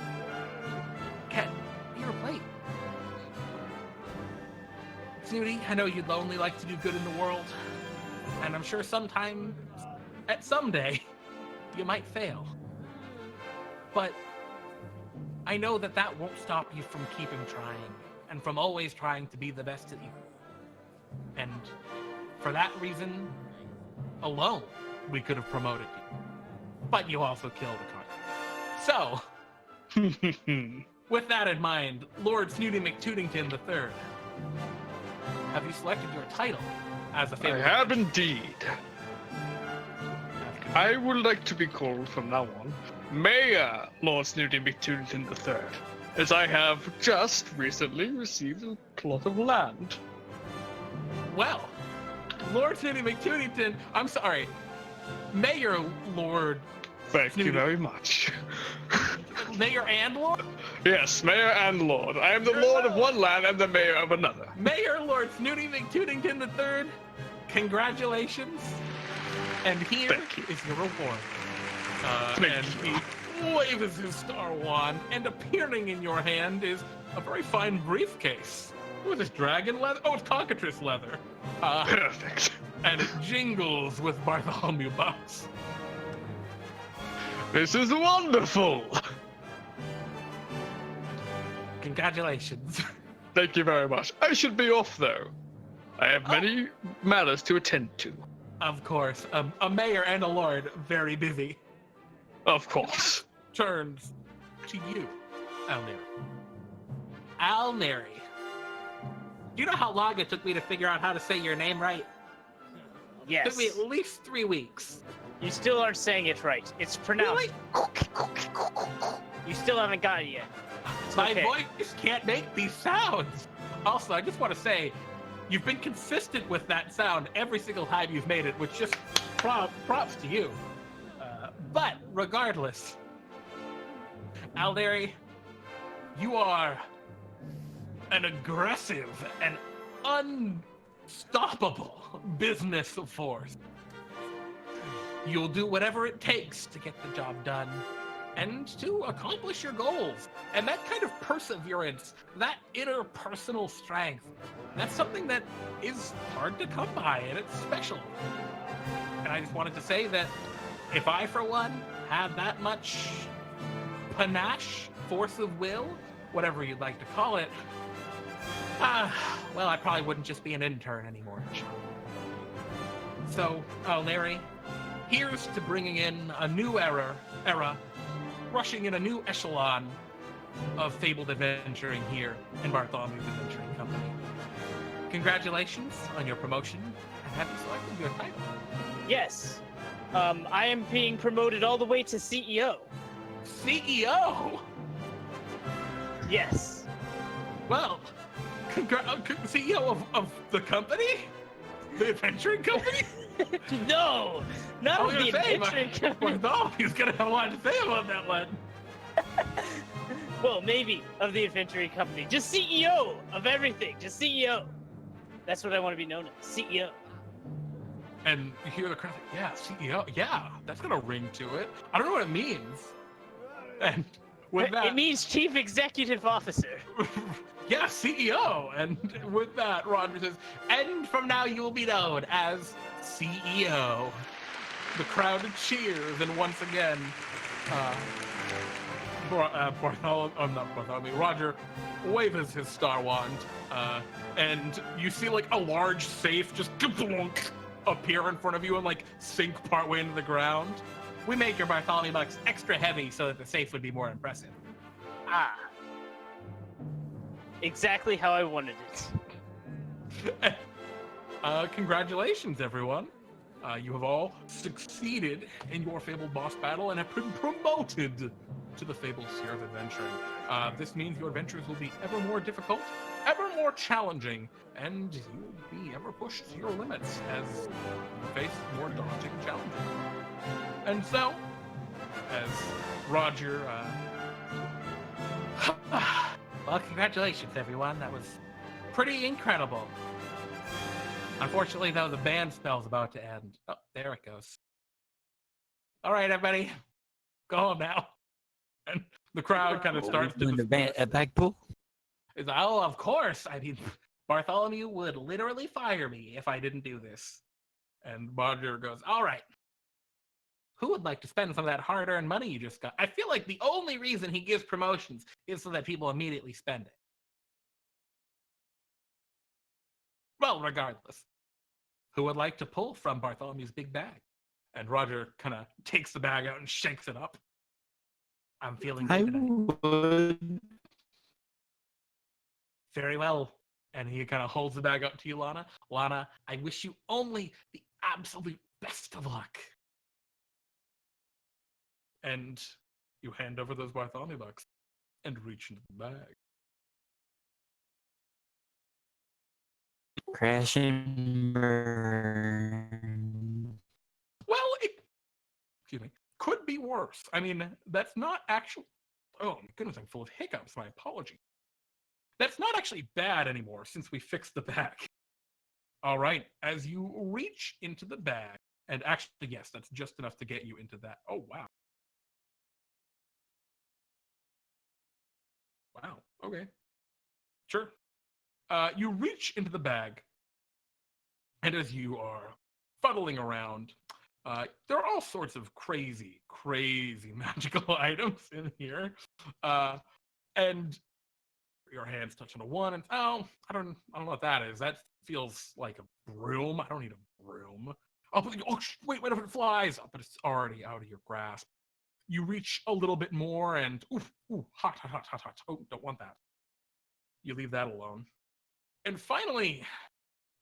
can't be replaced. Snooty, I know you'd only like to do good in the world, and I'm sure sometime, at some day, you might fail. But I know that that won't stop you from keeping trying, and from always trying to be the best at you. And for that reason alone, we could have promoted you. But you also killed a card. So, with that in mind, Lord Snooty McTootington III, have you selected your title as a I favorite? have indeed. I would like to be called from now on Mayor Lord Snooty McTootington III, as I have just recently received a plot of land. Well, Lord Snooty McTootington, I'm sorry, Mayor Lord, Thank you Snooty. very much. Mayor and Lord? Yes, Mayor and Lord. I am the Lord of one land and the Mayor of another. Mayor Lord Snooty McTootington III, congratulations. And here Thank you. is your reward. Thank And you. he waves his star wand, and appearing in your hand is a very fine briefcase. What is this, dragon leather? Oh, it's Cockatrice leather. Perfect. And it jingles with Bartholomew bucks. This is wonderful. Congratulations. Thank you very much. I should be off though. I have many matters to attend to. Of course, a mayor and a lord, very busy. Of course. Turns to you, Alneri. Alneri. Do you know how long it took me to figure out how to say your name right? It Yes. took me at least 3 weeks. You still aren't saying it right. It's pronounced. You still haven't got it yet. It's My okay. voice can't make these sounds. Also, I just want to say, you've been consistent with that sound every single time you've made it, which just props to you. But regardless, Alneri, you are an aggressive and unstoppable business force. You'll do whatever it takes to get the job done and to accomplish your goals. And that kind of perseverance, that interpersonal strength, that's something that is hard to come by, and it's special. And I just wanted to say that if I, for one, had that much panache, force of will, whatever you'd like to call it, well, I probably wouldn't just be an intern anymore. So, Nyere, here's to bringing in a new era, rushing in a new echelon of Fabled adventuring here in Bartholomew's Adventuring Company. Congratulations on your promotion, and have you selected your title? Yes. I am being promoted all the way to CEO. CEO? Yes. Well, CEO of the company? The adventuring company? No, not of the adventuring company. Bartholomew's gonna have a lot to say about that one. Well, maybe of the adventuring company. Just CEO of everything. Just CEO. That's what I want to be known as. CEO. And you hear the crowd like, yeah, CEO, yeah, that's got a ring to it. I don't know what it means. And with that, It means Chief Executive Officer. yeah, CEO. And with that, Roger says, and from now you will be known as CEO. The crowd cheers, and once again, Roger waves his star wand, and you see like a large safe just appear in front of you and like sink partway into the ground. We make your Bartholomew bucks extra heavy so that the safe would be more impressive. Ah. Exactly how I wanted it. Congratulations, everyone. You have all succeeded in your Fabled boss battle and have been promoted to the Fabled Sphere of Adventuring. This means your adventures will be ever more difficult, ever more challenging, and you will be ever pushed to your limits as you face more daunting challenges. And so, as Roger... Well, congratulations, everyone. That was pretty incredible. Unfortunately, though, the band spell's about to end. Oh, there it goes. All right, everybody. Go home now. And the crowd kind of starts to... a bag pull? Oh, of course. I mean, Bartholomew would literally fire me if I didn't do this. And Roger goes, all right. Who would like to spend some of that hard-earned money you just got? I feel like the only reason he gives promotions is so that people immediately spend it. Well, regardless. Who would like to pull from Bartholomew's big bag? And Roger kind of takes the bag out and shakes it up. I'm feeling good I tonight. would. Very well. And he kind of holds the bag up to you, Lana. Lana, I wish you only the absolute best of luck. And you hand over those Bartholomew bucks and reach into the bag. Crash and burn. Well, excuse me, could be worse. I mean, that's not actually... Oh, my goodness, I'm full of hiccups. My apologies. That's not actually bad anymore since we fixed the bag. All right, as you reach into the bag, and actually, yes, that's just enough to get you into that. Oh, wow. Wow, okay. Sure. You reach into the bag, and as you are fuddling around, there are all sorts of crazy magical items in here. And your hands touch on a one, and I don't know what that is. That feels like a broom. I don't need a broom. Wait, if it flies! Oh, but it's already out of your grasp. You reach a little bit more, and hot. Oh, don't want that. You leave that alone. And finally,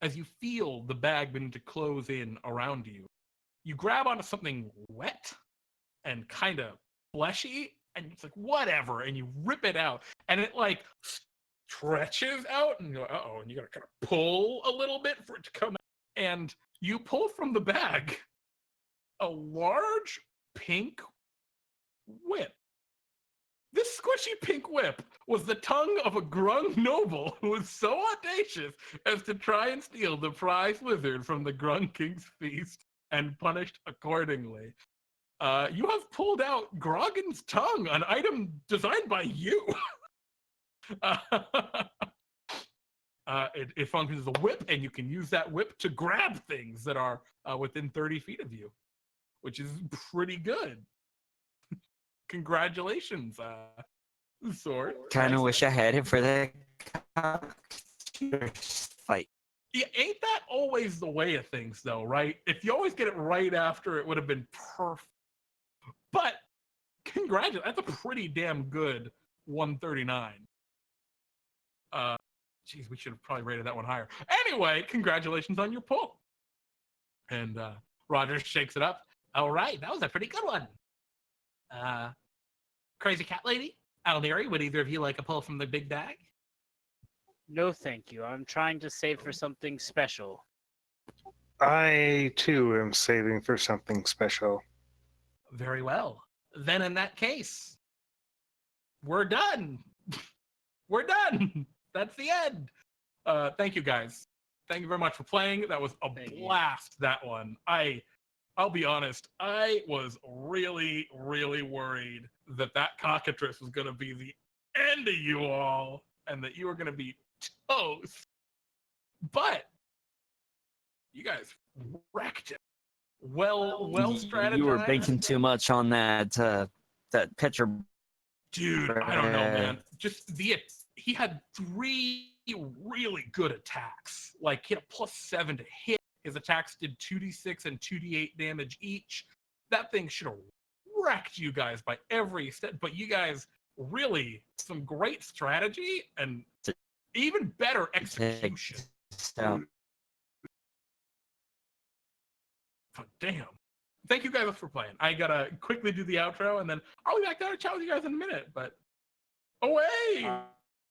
as you feel the bag begin to close in around you, you grab onto something wet and kind of fleshy, and it's like, whatever, and you rip it out, and it like stretches out, and you're like, uh-oh, and you gotta kind of pull a little bit for it to come out. And you pull from the bag a large pink whip. This squishy pink whip was the tongue of a Grung noble who was so audacious as to try and steal the prize lizard from the Grung King's feast and punished accordingly. You have pulled out Groggin's tongue, an item designed by you. It functions as a whip, and you can use that whip to grab things that are within 30 feet of you, which is pretty good. Congratulations, Sword. Kind of Nice. wish I had it for the Cockatrice fight. Yeah, ain't that always the way of things, though, right? If you always get it right after, it would have been perfect. But congratulations, that's a pretty damn good 139. Geez, we should have probably rated that one higher. Anyway, congratulations on your pull. And Roger shakes it up. All right, that was a pretty good one. Crazy Cat Lady, Nyere, would either of you like a pull from the big bag? No, thank you. I'm trying to save for something special. I too am saving for something special. Very well. Then in that case, we're done. We're done. That's the end. Thank you guys. Thank you very much for playing. That was a blast, that one. I'll be honest, I was really, really worried that Cockatrice was going to be the end of you all and that you were going to be toast. But you guys wrecked it. Well strategized. You were banking too much on that petrified. Dude, I don't know, man. Just he had 3 really good attacks. Like, he had a +7 to hit. His attacks did 2d6 and 2d8 damage each. That thing should have wrecked you guys by every step. But you guys really, some great strategy and even better execution. So, But damn. Thank you guys for playing. I gotta quickly do the outro, and then I'll be back down to chat with you guys in a minute. But away!